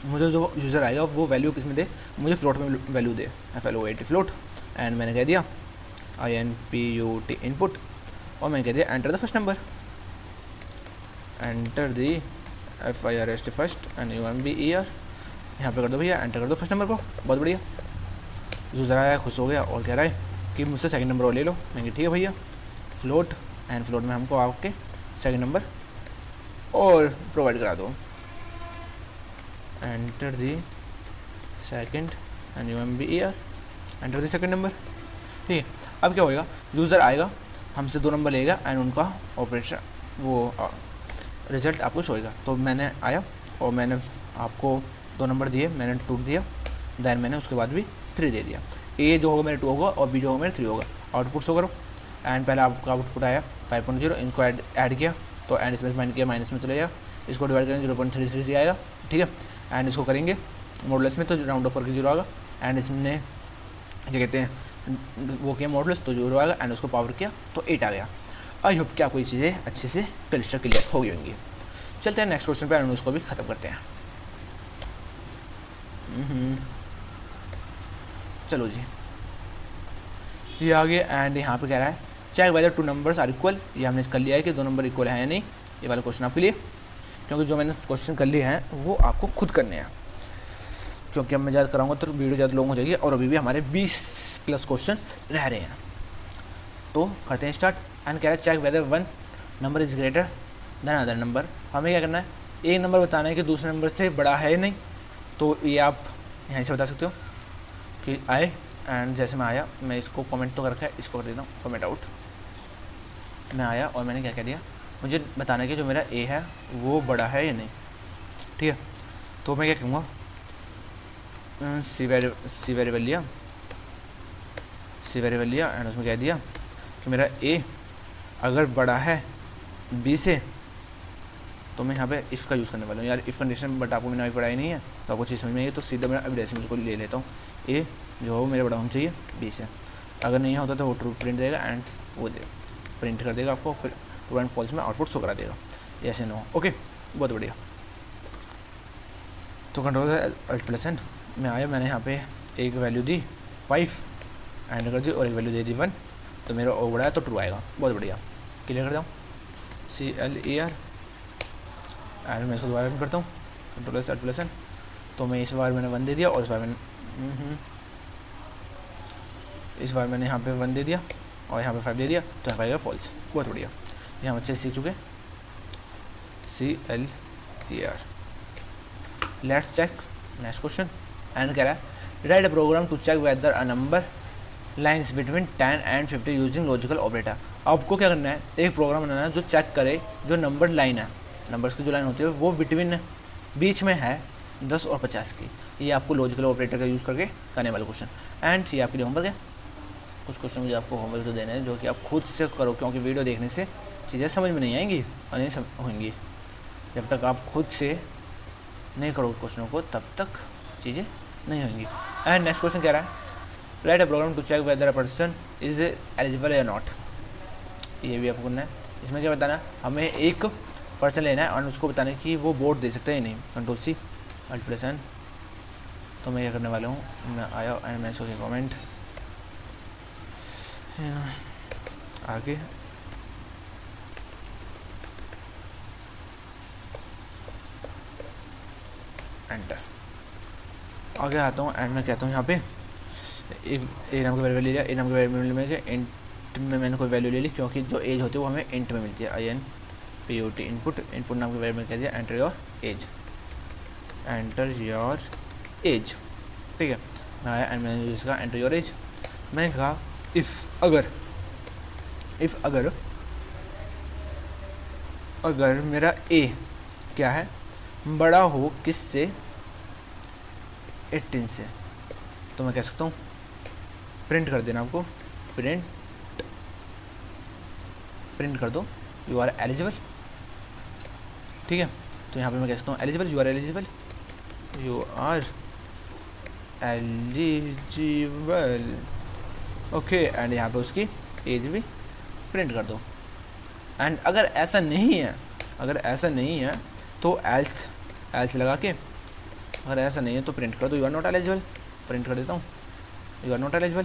मुझे जो यूज़र आएगा वो वैल्यू किस में दे, मुझे फ्लोट में value they, FLOAT float, and मैंने कह दिया INPUT इनपुट, और मैंने कह दिया enter the first number, enter the FIRST first and UMBER, यहाँ पे कर दो भैया, एंटर कर दो फर्स्ट नंबर को। बहुत बढ़िया, यूज़र आया, खुश हो गया और कह रहा है कि मुझसे सेकंड नंबर और ले लो। मैंने ठीक है भैया, फ्लोट, एंड फ्लोट में हमको आपके सेकंड नंबर और प्रोवाइड करा दो, enter the second and UMBER, enter the second number, ठीक है। अब क्या होएगा, यूज़र आएगा, हमसे 2 नंबर लेगा एंड उनका ऑपरेशन वो रिज़ल्ट आपको शोएगा। तो मैंने आया और मैंने आपको 2 नंबर दिए, मैंने 2 दिया, देन मैंने उसके बाद भी 3 दे दिया। A जो होगा मेरे 2 होगा और B जो होगा मेरे 3 होगा। आउटपुट शो करो, एंड पहले आपका आउटपुट आया 5.0, इनको ऐड किया, तो एंड इसमें माइनस किया, माइनस में चले जाएगा, इसको डिवाइड करेंगे 0.333 आएगा, ठीक है। एंड इसको करेंगे मॉडुलस में तो राउंड ऑफ करके 0 आएगा, एंड इसमें क्या कहते हैं वो किया मॉडुलस तो 0 आएगा, एंड उसको पावर किया तो 8 आ गया। आई होप कि आपको ये चीज़ें अच्छे से क्लियर हो गई होंगी। चलते हैं नेक्स्ट क्वेश्चन पे, एंड उसको भी ख़त्म करते हैं। चलो जी, ये आ गया, एंड यहाँ पे कह रहा है check whether 2 numbers are equal. ये हमने कर लिया है कि 2 नंबर इक्वल है या नहीं, ये वाला क्वेश्चन आपके लिए, क्योंकि जो मैंने क्वेश्चन कर लिए हैं वो आपको खुद करने हैं, क्योंकि अब मैं ज़्यादा कराऊंगा तो वीडियो ज़्यादा लॉन्ग हो जाएगी, और अभी भी हमारे 20+ क्वेश्चंस रह रहे हैं। तो करते हैं स्टार्ट। एंड कह रहा है check whether 1 number is greater than other number. हमें क्या करना है, एक नंबर बताना है कि दूसरे नंबर से बड़ा है या नहीं। तो ये आप यहाँ से बता सकते हो कि I एंड जैसे मैं आया, मैं इसको कमेंट तो कर रखा है, इसको कर देता हूँ कमेंट आउट। मैं आया और मैंने क्या कह दिया, मुझे बताना है कि जो मेरा ए है वो बड़ा है या नहीं, ठीक है। तो मैं क्या कहूँगा, सी वेरिएबल लिया एंड उसमें कह दिया कि मेरा ए अगर बड़ा है बी से, तो मैं यहाँ पे इफ़ का यूज़ करने वाला हूँ यार, इफ़ कंडीशन, बट आपको मैंने अभी पढ़ाई नहीं है तो आपको चीज़ समझ में आई है, तो सीधा मैं अभी डेसिमल को ले लेता हूँ। ए जो हो मेरा बड़ा होना चाहिए बी से, अगर नहीं होता तो वो ट्रू प्रिंट देगा एंड वो दे प्रिंट कर देगा आपको, फिर ट्रू एंड फॉल्स में आउटपुट शो करा देगा, ऐसे नो। ओके, बहुत बढ़िया। तो कंट्रोल अल्ट प्लस एन में आया, मैंने यहाँ पे एक वैल्यू दी 5 एंड कर दी और एक वैल्यू दे दी 1, तो मेरा ओ बड़ा है तो ट्रू आएगा। बहुत बढ़िया, क्लियर कर दूँ CLER एंड मैं इसको दोबारा रन करता हूँ कंट्रोल अल्ट प्लस एन। तो मैं इस बार मैंने 1 दे दिया और इस बार मैंने यहाँ पे 1 दे दिया और यहाँ पे 5 दे दिया, तो यहाँ पाएगा फॉल्स। बहुत बढ़िया, यहाँ बच्चे सीख चुके। CLER, let's check next question. And कह रहा है write a program to check whether a number lines between 10 and 50 using logical operator. आपको क्या करना है, एक प्रोग्राम बनाना है जो चेक करे जो नंबर लाइन है, नंबर्स की जो लाइन होती है वो बिटवीन बीच में है 10 और 50 की। ये आपको लॉजिकल ऑपरेटर का यूज़ करके करने वाला क्वेश्चन। एंड ये आपके लिए होमवर्क है। कुछ क्वेश्चन मुझे आपको होमवर्क तो देने हैं जो कि आप खुद से करो, क्योंकि वीडियो देखने से चीज़ें समझ में नहीं आएंगी और नहीं होंगी। जब तक आप खुद से नहीं करोगे क्वेश्चनों को तब तक चीज़ें नहीं होंगी। एंड नेक्स्ट क्वेश्चन कह रहा है write a program to check whether a person is eligible या नॉट। ये भी आपको करना है। इसमें क्या बताना, हमें एक पर्सन लेना है और उसको बताना है कि वो वोट दे सकते हैं या नहीं। Control C alt plus N. तो मैं क्या करने वाला हूँ, मैं आया एंड मैं इसको कमेंट आगे एंटर आगे आता हूँ एंड मैं कहता हूँ यहाँ पे एक ए नाम का वेरिएबल ले लिया। ए नाम के वेरिएबल में इंट में मैंने कोई वैल्यू ले ली, क्योंकि जो एज होती है वो हमें इंट में मिलती है। INPUT इनपुट नाम के वेरिएबल में कह दिया एंटर योर एज, ठीक है। मैं आया एंड मैंने यूज़ कहा एंटर योर एज। मैंने कहा इफ़ अगर मेरा ए क्या है, बड़ा हो किससे, 18 से, तो मैं कह सकता हूँ प्रिंट कर देना, आपको प्रिंट कर दो यू आर एलिजिबल, ठीक है। तो यहाँ पे मैं कह सकता हूँ eligible, you are eligible okay. And यहाँ पे उसकी एज भी प्रिंट कर दो। एंड अगर ऐसा नहीं है तो एल्स लगा के, अगर ऐसा नहीं है तो प्रिंट कर दो you are not eligible. Print कर देता हूँ यू आर नॉट एलिजिबल,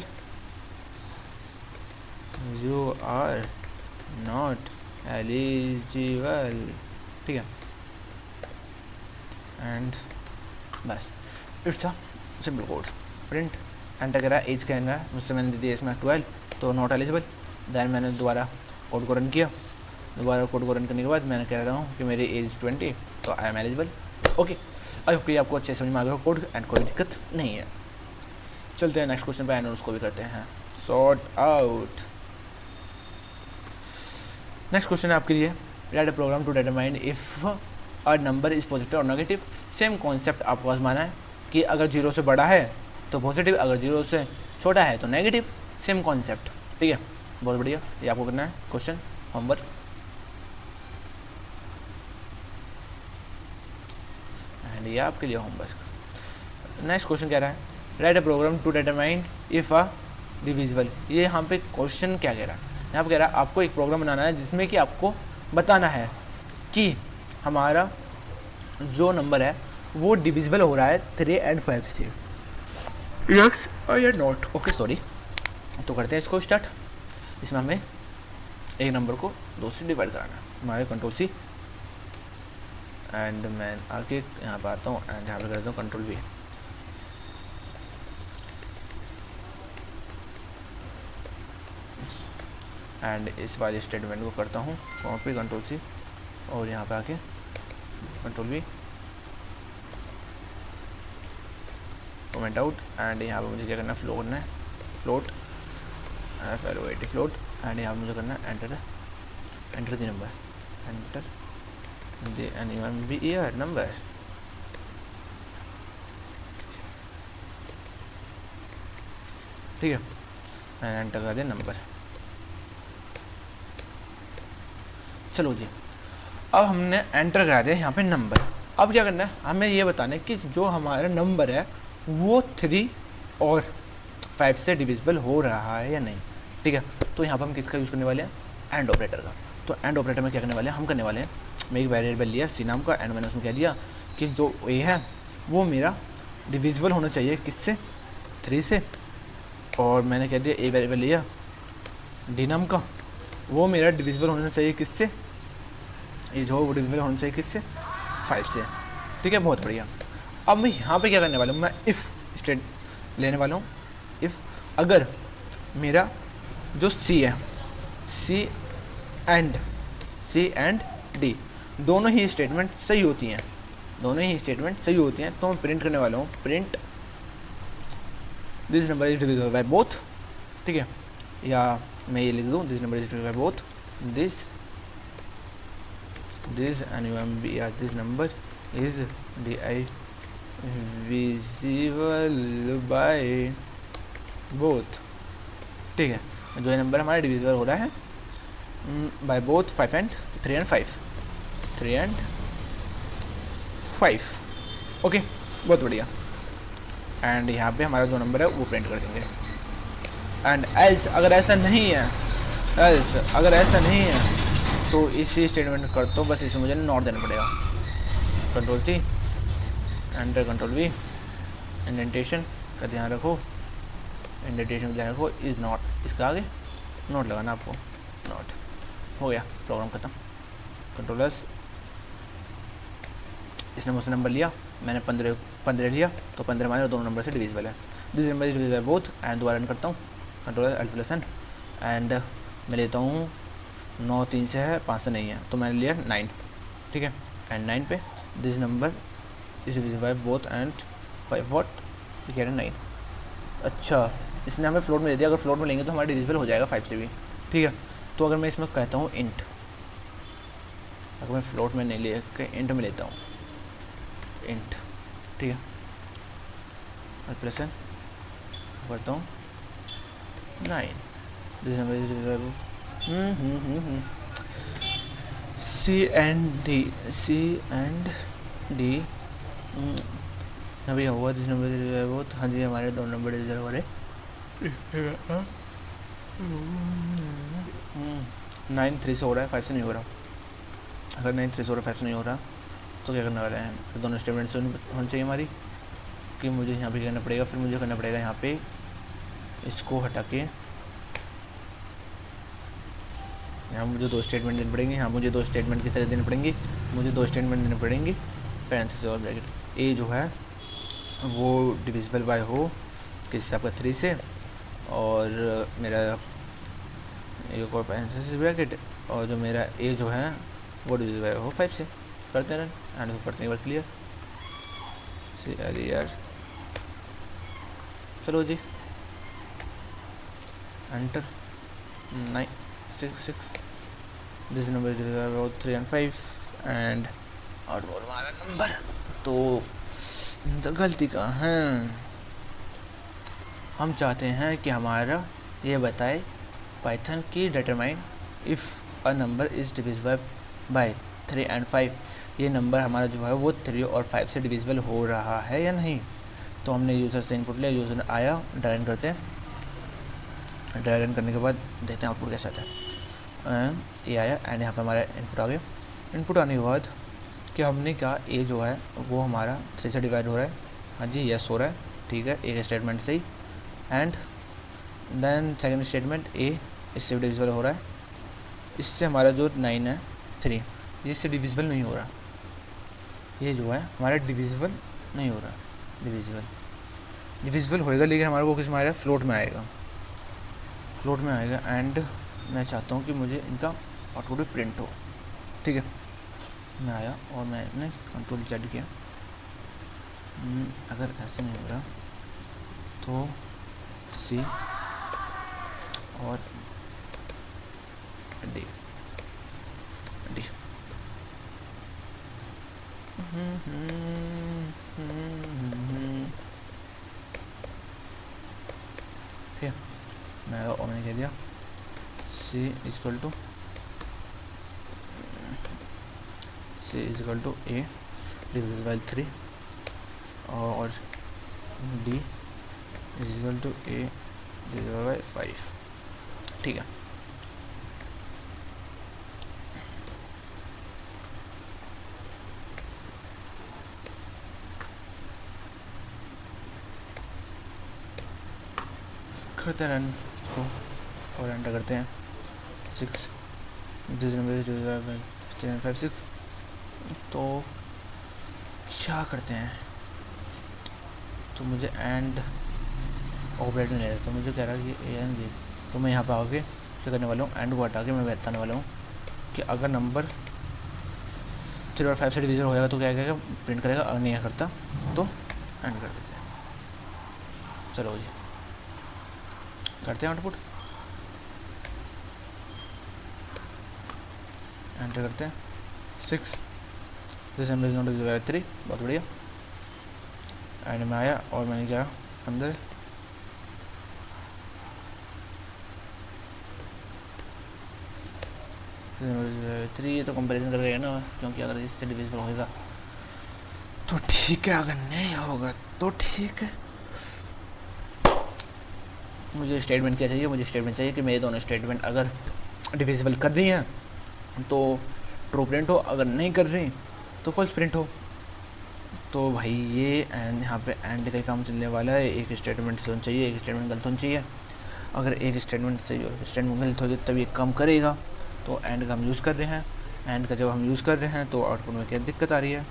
ठीक है। एंड बस it's a simple code. Print enter करा, एज कहना है मुझसे, मैंने दे दिया इसमें 12, तो नॉट एलिजिबल। देन मैंने दोबारा कोड को रन किया, दोबारा कोड को रन करने के बाद मैंने कह रहा हूँ कि मेरी एज 20, तो I am eligible. Okay, I hope कि आपको अच्छे समझ में आ गया कोड एंड कोई दिक्कत नहीं है। चलते हैं नेक्स्ट क्वेश्चन पे एंड उसको भी करते हैं सॉर्ट आउट। नेक्स्ट क्वेश्चन है आपके लिए write a program to determine if a number is positive or negative. Same concept आपको आजमाना है कि अगर 0 से बड़ा है तो पॉजिटिव, अगर 0 से छोटा है तो नेगेटिव। सेम कॉन्सेप्ट, ठीक है। बहुत बढ़िया, ये आपको करना है क्वेश्चन होमवर्क। एंड ये आपके लिए होमवर्क। नेक्स्ट क्वेश्चन कह रहा है write a program to determine if a divisible. ये यहाँ पे क्वेश्चन क्या कह रहा है, यहाँ पे कह रहा है आपको एक प्रोग्राम बनाना है जिसमें कि आपको बताना है कि हमारा जो नंबर है वो डिविजिबल हो रहा है 3 and 5 से, यस या नॉट। ओके सॉरी, तो करते हैं इसको स्टार्ट। इसमें हमें एक नंबर को 2 से डिवाइड कराना है। हमारे कंट्रोल C एंड मैं आगे यहाँ पर आता हूँ एंड यहाँ पर करता हूँ कंट्रोल V। एंड इस वाले स्टेटमेंट को करता हूँ कॉपी, कंट्रोल C और यहाँ पे आके control V, comment out. And यहाँ पे मुझे क्या करना है, फ्लो करना है फ्लोट FLOAT फ्लोट, एंड यहाँ मुझे करना है enter the number, enter the NUMBER number. ठीक है, मैंने एंटर कर दिया नंबर। चलो जी, अब हमने एंटर करा दिया यहाँ पे नंबर। अब क्या करना है, हमें ये बताना है कि जो हमारा नंबर है वो 3 और 5 से डिविजिबल हो रहा है या नहीं। ठीक है, तो यहाँ पर हम किसका यूज़ करने वाले हैं, एंड ऑपरेटर का। तो एंड ऑपरेटर में क्या करने वाले हैं, हम करने वाले हैं, मैं एक वेरिएबल लिया सी नाम का, एंड मैंने उसमें कह दिया कि जो ए है वो मेरा डिविजिबल होना चाहिए किससे, 3 से, और मैंने कह दिया ए वेरिएबल लिया डी नाम का, वो मेरा डिविजिबल होना चाहिए किससे, ये जो वो डिविजिबल होना चाहिए किससे, 5 से। ठीक है, बहुत बढ़िया। अब मैं यहाँ पे क्या करने वाला हूँ, मैं इफ़ स्टेट लेने वाला हूँ। इफ़ अगर मेरा जो सी है, सी एंड डी दोनों ही स्टेटमेंट सही होती हैं, तो मैं प्रिंट करने वाला हूँ, print this number is divisible by both. ठीक है, या मैं ये लिख दूँ this number is divisible by both, this NUMBER this number is divisible by both. ठीक है, जो ये नंबर हमारा डिविजिबल हो रहा है बाय बोथ 3 and 5। ओके, बहुत बढ़िया। एंड यहाँ पे हमारा जो नंबर है वो प्रिंट कर देंगे। एंड एल्स अगर ऐसा नहीं है, तो इसी स्टेटमेंट करता हूँ, बस इसमें मुझे नॉट देना पड़ेगा, control C enter, control V, indentation का ध्यान रखो, इज़ नॉट, इसका आगे नोट लगाना आपको, नॉट हो गया, प्रोग्राम खत्म। कंट्रोल S, इसने मुझसे नंबर लिया, मैंने 15 लिया, तो 15 हमारे दोनों नंबर से डिविजिबल है, this number is divisible both. And दोबारा रन करता हूँ, कंट्रोल Alt+N, एंड मैं लेता हूँ 9 3 से है, 5 से नहीं है, तो मैंने लिया 9। ठीक है, एंड 9 पे this number is divisible by both and 5 what, कह रहे 9। अच्छा, इसने हमें फ्लोट में दे दिया, अगर फ्लोट में लेंगे तो हमारा डिविजिबल हो जाएगा 5 से भी। ठीक है, तो अगर मैं इसमें कहता हूँ इंट, अगर मैं फ्लोट में नहीं ले के इंट में लेता हूँ, इंट, ठीक है, Alt+N करता हूँ 9, this number is divisible C and D अभी हुआ, दिस नंबर इज बहुत, हाँ जी हमारे दोनों नंबर डिविजिबल हो रहे, 9 3 से हो रहा है, 5 से नहीं हो रहा। अगर 9 3 से हो रहा है, 5 से नहीं हो रहा, तो क्या करने वाले हैं, फिर दोनों स्टेटमेंट से होनी चाहिए हमारी, कि मुझे यहाँ पे करना पड़ेगा, फिर मुझे करना पड़ेगा यहाँ पे इसको हटा के, यहाँ मुझे 2 स्टेटमेंट देने पड़ेंगे, यहाँ मुझे 2 स्टेटमेंट किस तरह देने पड़ेंगे, मुझे 2 स्टेटमेंट देने पड़ेंगे, पैरेंथेसिस और ब्रैकेट। ए जो है वो डिविजिबल बाय हो किससे, आपका 3 से, और मेरा एक और पैरेंथेसिस ब्रैकेट, और जो मेरा ए जो है वो डिविजिबल बाय हो 5 से। करते हैं रन, एंड पढ़ते हैं, क्लियर CLER। चलो जी, enter 9 6 6, this number is about 3 and 5, and output हमारा नंबर। तो गलती कहाँ है, हम चाहते हैं कि हमारा ये बताए पाइथन की determine if a number is divisible by 3 and 5, ये नंबर हमारा जो है वो 3 और 5 से डिविजिबल हो रहा है या नहीं। तो हमने यूज़र से इनपुट लिया, यूज़र आया, ड्राई रन करते हैं, ड्राई रन करने के बाद देखते हैं आउटपुट कैसा आता है। ये आया, एंड यहाँ पे हमारा इनपुट आ गया। इनपुट आने के बाद कि हमने कहा ए जो है वो हमारा 3 से डिवाइड हो रहा है, हाँ जी यस हो रहा है, ठीक है, एक स्टेटमेंट से ही। And then second statement A इससे डिविजिबल हो रहा है, इससे हमारा जो 9 है 3, ये इससे डिविजिबल नहीं हो रहा, ये जो है हमारा डिविजिबल नहीं हो रहा, डिविजिबल होएगा लेकिन हमारे को किस में आएगा, फ्लोट में आएगा, फ्लोट में आएगा। एंड मैं चाहता हूँ कि मुझे इनका आउटपुट भी प्रिंट हो, ठीक है। मैं आया और मैंने कंट्रोल Z किया, अगर ऐसे नहीं हो रहा तो C और डी डी। ठीक है, मैंने कह दिया C is equal to A divide by 3 और D is equal to A divide by 5। ठीक है, करते हैं रन इसको और एंटर करते हैं 6 5 6। तो क्या करते हैं, तो मुझे एंड ऑपरेटर नहीं रहता, तो मुझे कह रहा है कि ए एन जी। तो मैं यहाँ पे आके क्या करने वाला हूँ, एंड को हटा के मैं बताने वाला हूँ कि अगर नंबर 3 और 5 से डिवीजन हो जाएगा तो क्या करेगा, प्रिंट करेगा। अगर नहीं करता तो एंड कर देते हैं। चलो जी करते हैं आउटपुट, एंटर करते हैं 6 this number is not divide 3। बहुत बढ़िया, एंड में आया और मैंने क्या अंदर थ्री। ये तो कंपैरिजन कर रहे हैं ना, क्योंकि अगर इससे डिविजिबल होगा तो ठीक है, अगर नहीं होगा तो ठीक है। मुझे स्टेटमेंट क्या चाहिए, मुझे स्टेटमेंट चाहिए कि मेरे दोनों स्टेटमेंट अगर डिविजिबल कर रही हैं तो ट्रू प्रिंट हो, अगर नहीं कर रही तो फॉल्स प्रिंट हो। तो भाई ये एंड यहाँ पे एंड का ही काम चलने वाला है। एक स्टेटमेंट सही होना चाहिए, एक स्टेटमेंट गलत होना चाहिए। अगर एक स्टेटमेंट सही और स्टेटमेंट गलत होगी तब ये काम करेगा। तो एंड का हम यूज़ कर रहे हैं, एंड का जब हम यूज़ कर रहे हैं तो आउटपुट में क्या दिक्कत आ रही है।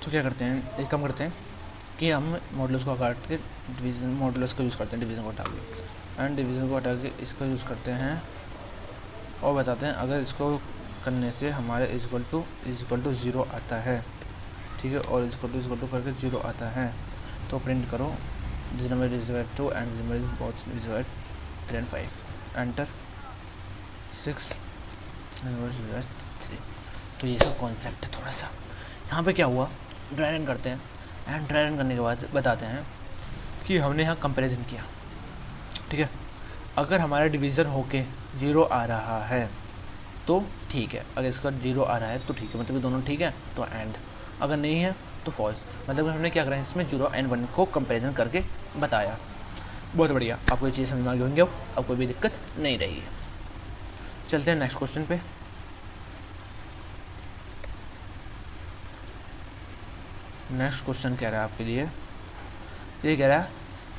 तो क्या करते हैं, एक काम करते हैं कि हम मॉडल्स को काट के डिवीज़न मॉडल्स का यूज़ करते हैं, डिवीज़न को हटा के एंड डिवीज़न को हटा के इसका यूज़ करते हैं और बताते हैं अगर इसको करने से हमारे इक्वल टू 0 आता है, ठीक है, और इक्वल टू करके 0 आता है तो प्रिंट करो this number is divide 2 and this number is both divide 3 and 5 enter 6 number divide 3। तो ये सब कॉन्सेप्ट है थोड़ा सा। यहाँ पे क्या हुआ, ड्राई रन करते हैं एंड ड्राई रन करने के बाद बताते हैं कि हमने यहाँ कंपैरिजन किया, ठीक है। अगर हमारा डिवीज़न होके 0 आ रहा है तो ठीक है, अगर इसका 0 आ रहा है तो ठीक है, मतलब ये दोनों ठीक है तो एंड, अगर नहीं है तो फॉल्स। मतलब हमने क्या करा है इसमें 0 and 1 को कंपैरिजन करके बताया। बहुत बढ़िया, आपको ये चीज़ समझ में आ गई होंगी, अब कोई भी दिक्कत नहीं रहेगी। चलते हैं नेक्स्ट क्वेश्चन पे। नेक्स्ट क्वेश्चन कह रहा है आपके लिए, ये कह रहा है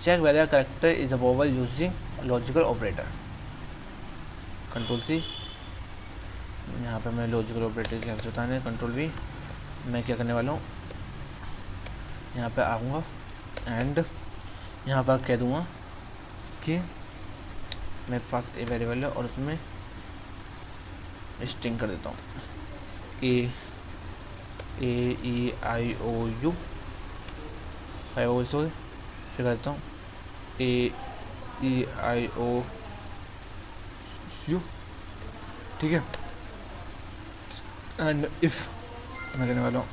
check whether character is a vowel using logical operator. Control C, यहाँ पे मैं लॉजिकल ऑपरेटर क्या बताने, कंट्रोल वी, मैं क्या करने वाला हूँ, यहाँ पे आऊँगा एंड यहाँ पर कह दूँगा कि मेरे पास ए वेरिएबल है और उसमें स्ट्रिंग कर देता हूँ AEIOU 5 वॉइस हो गए, फिर करता हूँ AEIOU, ठीक है। एंड इफ़ मैं कहने वाला हूँ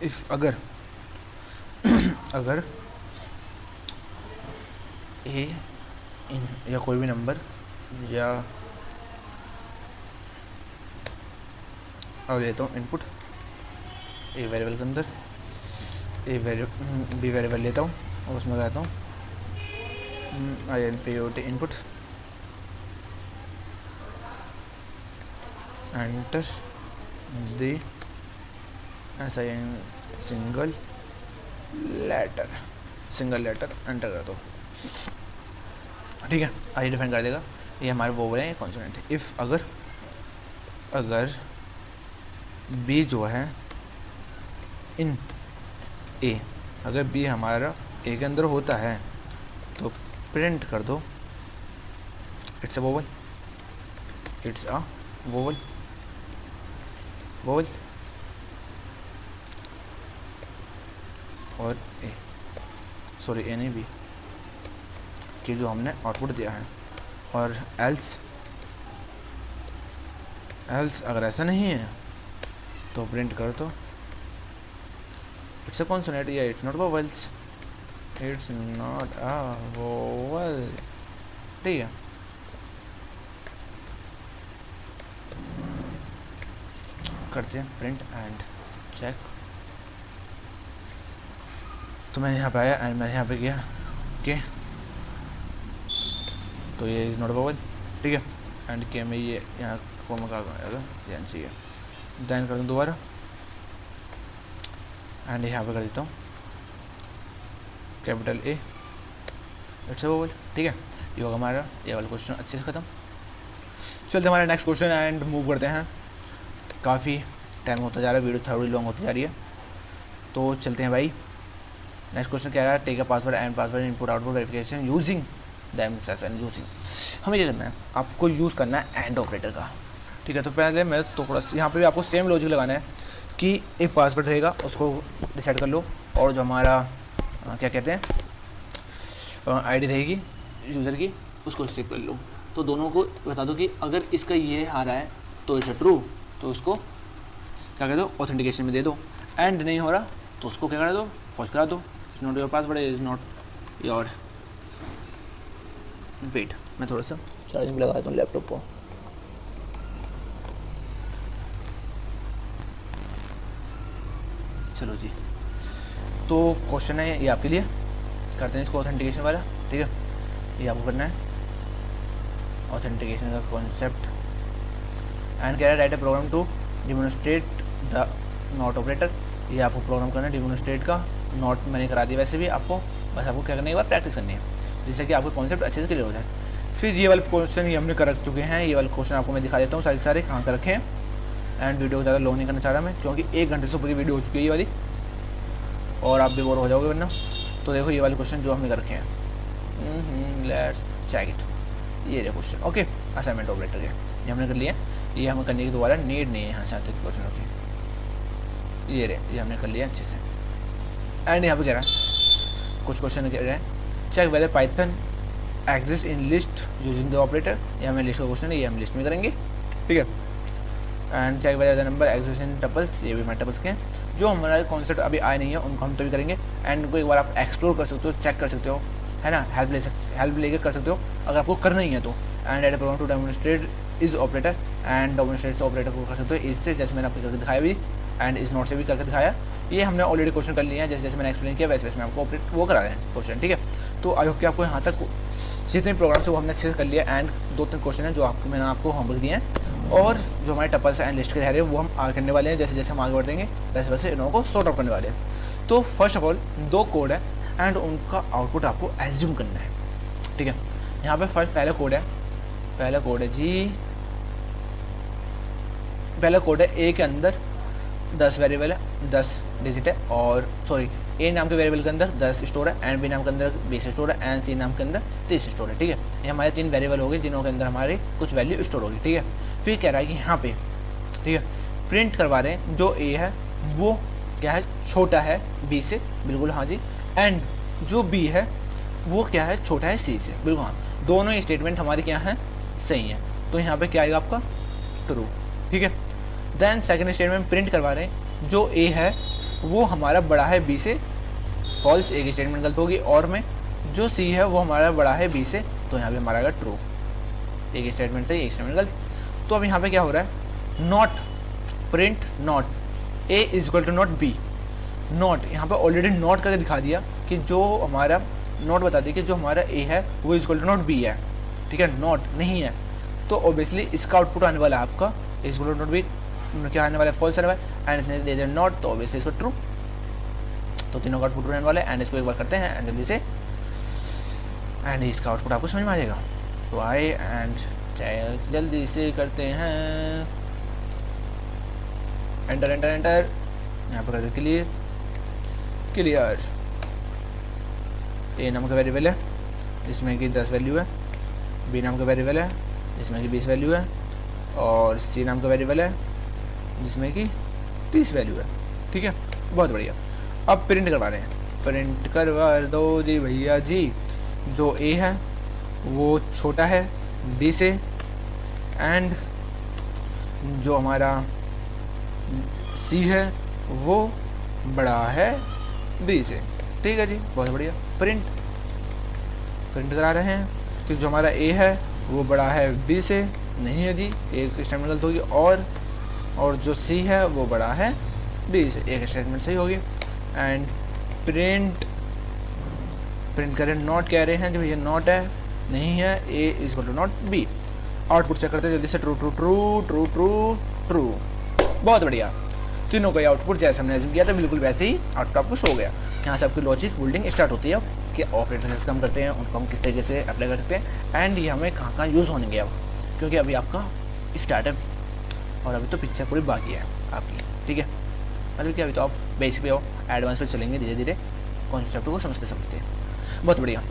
इफ़ अगर अगर ए इन या कोई भी नंबर या अब लेता हूँ इनपुट ए वेरिएबल के अंदर बी वेरिएबल लेता हूँ और उसमें कहता हूँ INPUT input enter the SIN single letter enter कर दो। ठीक है, आइए डिफाइन कर देगा ये हमारे वोवेल है, कॉन्सोनेंट है। इफ़ अगर बी जो है इन ए, अगर बी हमारा ए के अंदर होता है तो प्रिंट कर दो it's a vowel, it's a vowel और ए, सॉरी ए नहीं बी कि जो हमने आउटपुट दिया है। और एल्स अगर ऐसा नहीं है तो प्रिंट कर दो इट्स अ कॉन्सोनेंट या it's not vowels, it's not a vowel. ठीक है, करते हैं प्रिंट एंड चेक। तो मैंने यहाँ पे आया एंड मैंने यहाँ पे किया कि तो ये इज़ नॉट वोवेल। ठीक है, एंड के में ये यहाँ को मका ध्यान चाहिए, दैन कर दूँ दोबारा एंड यहाँ पे कर देता हूँ capital A, it's a vowel. ठीक है, ये होगा हमारा ये वाला क्वेश्चन अच्छे से ख़त्म। चलते हमारे नेक्स्ट क्वेश्चन एंड मूव करते हैं। काफ़ी टाइम होता जा रहा है, वीडियो थोड़ी लॉन्ग होती जा रही है, तो चलते हैं भाई। नेक्स्ट क्वेश्चन क्या है, take a password and password input output verification using हमें क्या करना है, आपको यूज़ करना है एंड ऑपरेटर का। ठीक है, तो पहले मैं थोड़ा सा यहाँ पे भी आपको सेम लॉजिक लगाना है कि एक पासवर्ड रहेगा उसको डिसाइड कर लो, और जो हमारा क्या कहते हैं आईडी रहेगी यूज़र की उसको सेव कर लो। तो दोनों को बता दो कि अगर इसका ये आ रहा है तो इट्स ट्रू, तो उसको क्या कह दो ऑथेंटिकेशन में दे दो, एंड नहीं हो रहा तो उसको क्या करा दो फॉल्स करा दो, is not your password, is not your. Wait, मैं थोड़ा सा चार्जिंग लगा देता हूँ लैपटॉप को। चलो जी, तो क्वेश्चन है ये आपके लिए, करते हैं इसको ऑथेंटिकेशन वाला। ठीक है, ये आपको करना है ऑथेंटिकेशन का कॉन्सेप्ट एंड कह रहा है write a program to demonstrate the not operator. ये आपको प्रोग्राम करना है डिमोन्स्ट्रेट का, नॉट मैंने करा दिया वैसे भी आपको, बस आपको क्या करना है एक बार प्रैक्टिस करनी है जिससे कि आपको कॉन्सेप्ट अच्छे से क्लियर हो जाए। फिर ये वाले क्वेश्चन ये हमने कर चुके हैं, ये वाले क्वेश्चन आपको मैं दिखा देता हूँ सारे कहाँ कर रखे हैं। एंड वीडियो को ज़्यादा लॉन्ग नहीं करना चाह रहा मैं, क्योंकि 1 घंटे से ऊपर की वीडियो हो चुकी है ये वाली, और आप भी बोर हो जाओगे वरना। तो देखो ये वाले क्वेश्चन जो हमने कर रखे हैं, लेट्स चेक इट। ये क्वेश्चन ओके, असाइनमेंट ऑपरेटर के ये हमने कर लिया, ये हमें करने के दोबारा नीड नहीं है यहाँ से आते क्वेश्चन ओके। ये हमने कर लिया अच्छे से। एंड यहाँ पे कह रहा है कुछ क्वेश्चन कह रहे हैं check whether Python exist in list using the operator. ये हमें लिस्ट का क्वेश्चन है, ये हम लिस्ट में करेंगे। ठीक है, and check whether the number exist in tuples, ये भी हमारे टपल्स के हैं। जो हमारा कॉन्सेप्ट अभी आए नहीं है उनको हम तभी करेंगे, एंड उनको एक बार आप एक्सप्लोर कर सकते हो, चेक कर सकते हो, है ना, हेल्प लेके कर सकते हो अगर आपको करना ही है तो। And at program to demonstrate is operator, and demonstrate operator को कर सकते हो इससे, जैसे मैंने आपको करके दिखाया भी, एंड इस नोट से भी करके दिखाया। ये हमने ऑलरेडी क्वेश्चन कर लिया है, जैसे जैसे मैंने एक्सप्लेन किया वैसे वैसे मैं आपको ऑपरेट वो करा है क्वेश्चन। ठीक है, तो आई होप कि आपको यहाँ तक जितने प्रोग्राम से वो हमने अच्छे से कर लिया, एंड 2-3 क्वेश्चन हैं जो आपको मैंने आपको होमवर्क दिए हैं, और जो हमारे टपल्स एंड लिस्ट के रह रहे हैं वो हम आगे करने वाले हैं। जैसे जैसे हम आगे बढ़ेंगे वैसे वैसे इन लोगों को सॉर्ट आउट करने वाले हैं। तो फर्स्ट ऑफ ऑल 2 कोड है एंड उनका आउटपुट आपको एज्यूम करना है। ठीक है, यहाँ पे फर्स्ट पहला कोड है जी, पहला कोड है ए के अंदर 10 वेरिएबल है, 10 डिजिट है, और सॉरी ए नाम के वेरिएबल के अंदर 10 स्टोर है, एंड बी नाम के अंदर 20 स्टोर है, एंड सी नाम के अंदर 30 स्टोर है। ठीक है, ये हमारे 3 वेरिएबल हो गए जिनों के अंदर हमारी कुछ वैल्यू स्टोर होगी। ठीक है, फिर कह रहा है कि यहाँ पे ठीक है प्रिंट करवा रहे हैं जो ए है वो क्या है छोटा है बी से, बिल्कुल हाँ जी, एंड जो बी है वो क्या है छोटा है सी से, बिल्कुल हाँ, दोनों ही स्टेटमेंट हमारे क्या हैं सही हैं। तो यहाँ पे क्या आएगा आपका ट्रू। ठीक है, देन सेकंड स्टेटमेंट प्रिंट करवा रहे हैं जो ए है वो हमारा बड़ा है बी से, फॉल्स, एक स्टेटमेंट गलत होगी, और में जो सी है वो हमारा बड़ा है बी से, तो यहाँ पे हमारा आएगा ट्रू। एक स्टेटमेंट सही, एक स्टेटमेंट गलत। तो अब यहाँ पे क्या हो रहा है, not print not a is equal to not b. Not यहाँ पे ऑलरेडी नॉट करके दिखा दिया कि जो हमारा नॉट बता दिया कि जो हमारा ए है वो is equal to not B है, ठीक है, नॉट नहीं है। तो ऑब्वियसली इसका आउटपुट आने वाला है आपका is equal to not b, क्या आने वाला है, फॉल्स आने वाला है। एंड इसने दे दिया नॉट, तो ऑब्वियसली इसको ट्रू। तो तीनों का आउटपुट रहने वाला है। एंड इसको एक बार करते हैं एंड जल्दी से, एंड इसका आउटपुट आपको समझ में आ जाएगा। तो आए एंड जल्दी से करते हैं, एंटर एंटर एंटर, यहाँ पर कर क्लियर क्लियर। ए नाम का वेरिएबल है जिसमें कि 10 वैल्यू है, बी नाम का वेरिएबल है जिसमें कि 20 वैल्यू है, और सी नाम का वेरिएबल है जिसमें कि 30 वैल्यू है, ठीक है, बहुत बढ़िया। अब प्रिंट करवा रहे हैं, प्रिंट करवा दो जी भैया जी। जो ए है वो छोटा है बी से, एंड जो हमारा सी है वो बड़ा है बी से, ठीक है जी, बहुत बढ़िया। प्रिंट करा रहे हैं कि जो हमारा ए है वो बड़ा है बी से, नहीं है जी, एक स्टेटमेंट गलत होगी, और जो सी है वो बड़ा है बी से, एक स्टेटमेंट सही होगी। एंड प्रिंट करें, नॉट कह रहे हैं जो भैया नॉट है, नहीं है, A is equal to not B. Output check करते हैं जल्दी से, true true true true true true, बहुत बढ़िया। तीनों का आउटपुट जैसे हमने एज्यूम किया था बिल्कुल वैसे ही आउटपुट आपको शो हो गया। यहाँ से आपकी लॉजिक बिल्डिंग स्टार्ट होती है कि ऑपरेटर कैसे काम करते हैं, उनको हम किस तरीके से अप्लाई कर सकते हैं, एंड ये हमें कहाँ कहाँ यूज़ होने गया, क्योंकि अभी आपका स्टार्टअप और अभी तो पिक्चर पूरी बाकी है आपकी, ठीक है। मतलब कि अभी तो आप बेसिक पे हो, एडवांस पे चलेंगे धीरे धीरे कॉन्सेप्ट को समझते समझते, बहुत बढ़िया।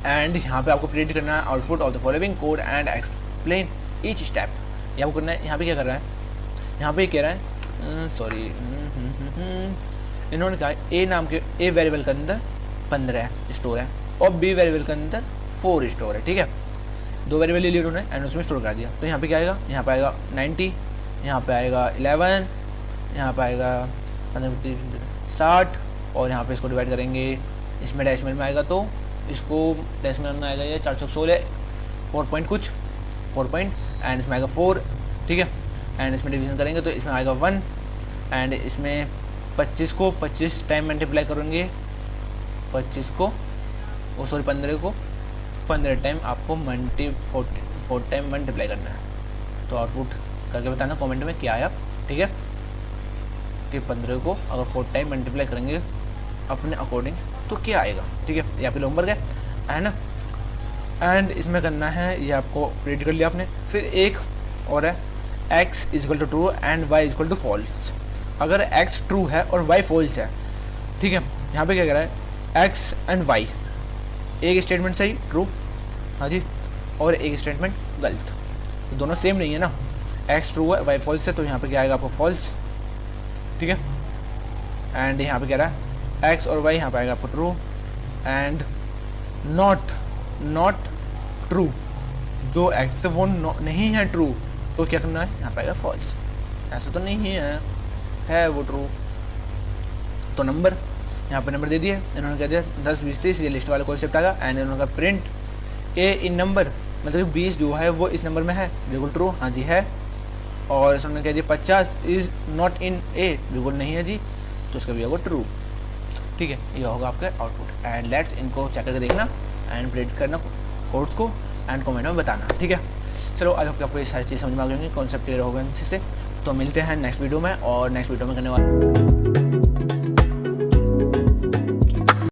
एंड यहाँ पे आपको प्रिंट करना है output of the following code and explain each step. यहाँ करना है, यहाँ पे क्या कर रहा है, यहाँ पे कह रहा है सॉरी इन्होंने कहा ए नाम के ए वेरिएबल के अंदर 15 स्टोर है और बी वेरिएबल के अंदर 4 स्टोर है, ठीक है। दो वेरिएबल ले लिए उन्होंने एंड उसमें स्टोर कर दिया। तो यहाँ पे क्या आएगा, यहाँ पे आएगा 90, यहाँ पे आएगा 11, यहाँ पे आएगा 60, और यहाँ पे इसको डिवाइड करेंगे, इसमें डेसिमल में आएगा तो इसको डेसिमल में आएगा ये 416 4 पॉइंट कुछ 4 पॉइंट, एंड इसमें आएगा 4, ठीक है। एंड इसमें डिवीजन करेंगे तो इसमें आएगा 1, एंड इसमें 25 को 25 टाइम मल्टीप्लाई करेंगे, 25 को 15 को 15 टाइम आपको 4 टाइम मल्टीप्लाई करना है। तो आउटपुट करके बताना कमेंट में क्या आया, ठीक है, कि 15 को अगर 4 टाइम मल्टीप्लाई करेंगे अपने अकॉर्डिंग तो क्या आएगा, ठीक है। ये आपके नंबर गए है ना। एंड इसमें करना है, ये आपको प्रिंट कर लिया आपने। फिर एक और है x is equal to true and y is equal to false. अगर x ट्रू है और y फॉल्स है, ठीक है, यहाँ पे क्या कह रहा है x एंड y, एक स्टेटमेंट सही ट्रू, हाँ जी, और एक स्टेटमेंट गलत, तो दोनों सेम नहीं है ना। x ट्रू है y फॉल्स है, तो यहाँ पे क्या आएगा आपको फॉल्स, ठीक है। एंड यहाँ पे कह रहा है x और y, यहाँ पे आएगा आपको ट्रू, एंड नॉट ट्रू, जो x से वो नहीं है ट्रू, तो क्या करना है, यहाँ पे आएगा फॉल्स, ऐसा तो नहीं है वो ट्रू। तो नंबर यहाँ पे नंबर दे दिए इन्होंने, कह दिया 10 20 30, ये लिस्ट वाला कॉन्सेप्ट आएगा। एंड इन्होंने कहा प्रिंट ए इन नंबर, मतलब 20 जो है वो इस नंबर में है, बिल्कुल ट्रू, हाँ जी है। और इसने कह दिया 50 इज नॉट इन ए, बिल्कुल नहीं है जी, तो इसका भी होगा ट्रू, ठीक है। ये होगा आपका आउटपुट। एंड लेट्स इनको चेक करके देखना एंड प्रिंट करना कोड्स को एंड कमेंट में बताना, ठीक है। चलो आज आपको ये सारी चीज़ समझ में आ गई, कॉन्सेप्ट क्लियर हो गए अच्छे से। तो मिलते हैं नेक्स्ट वीडियो में, और नेक्स्ट वीडियो में करने वाले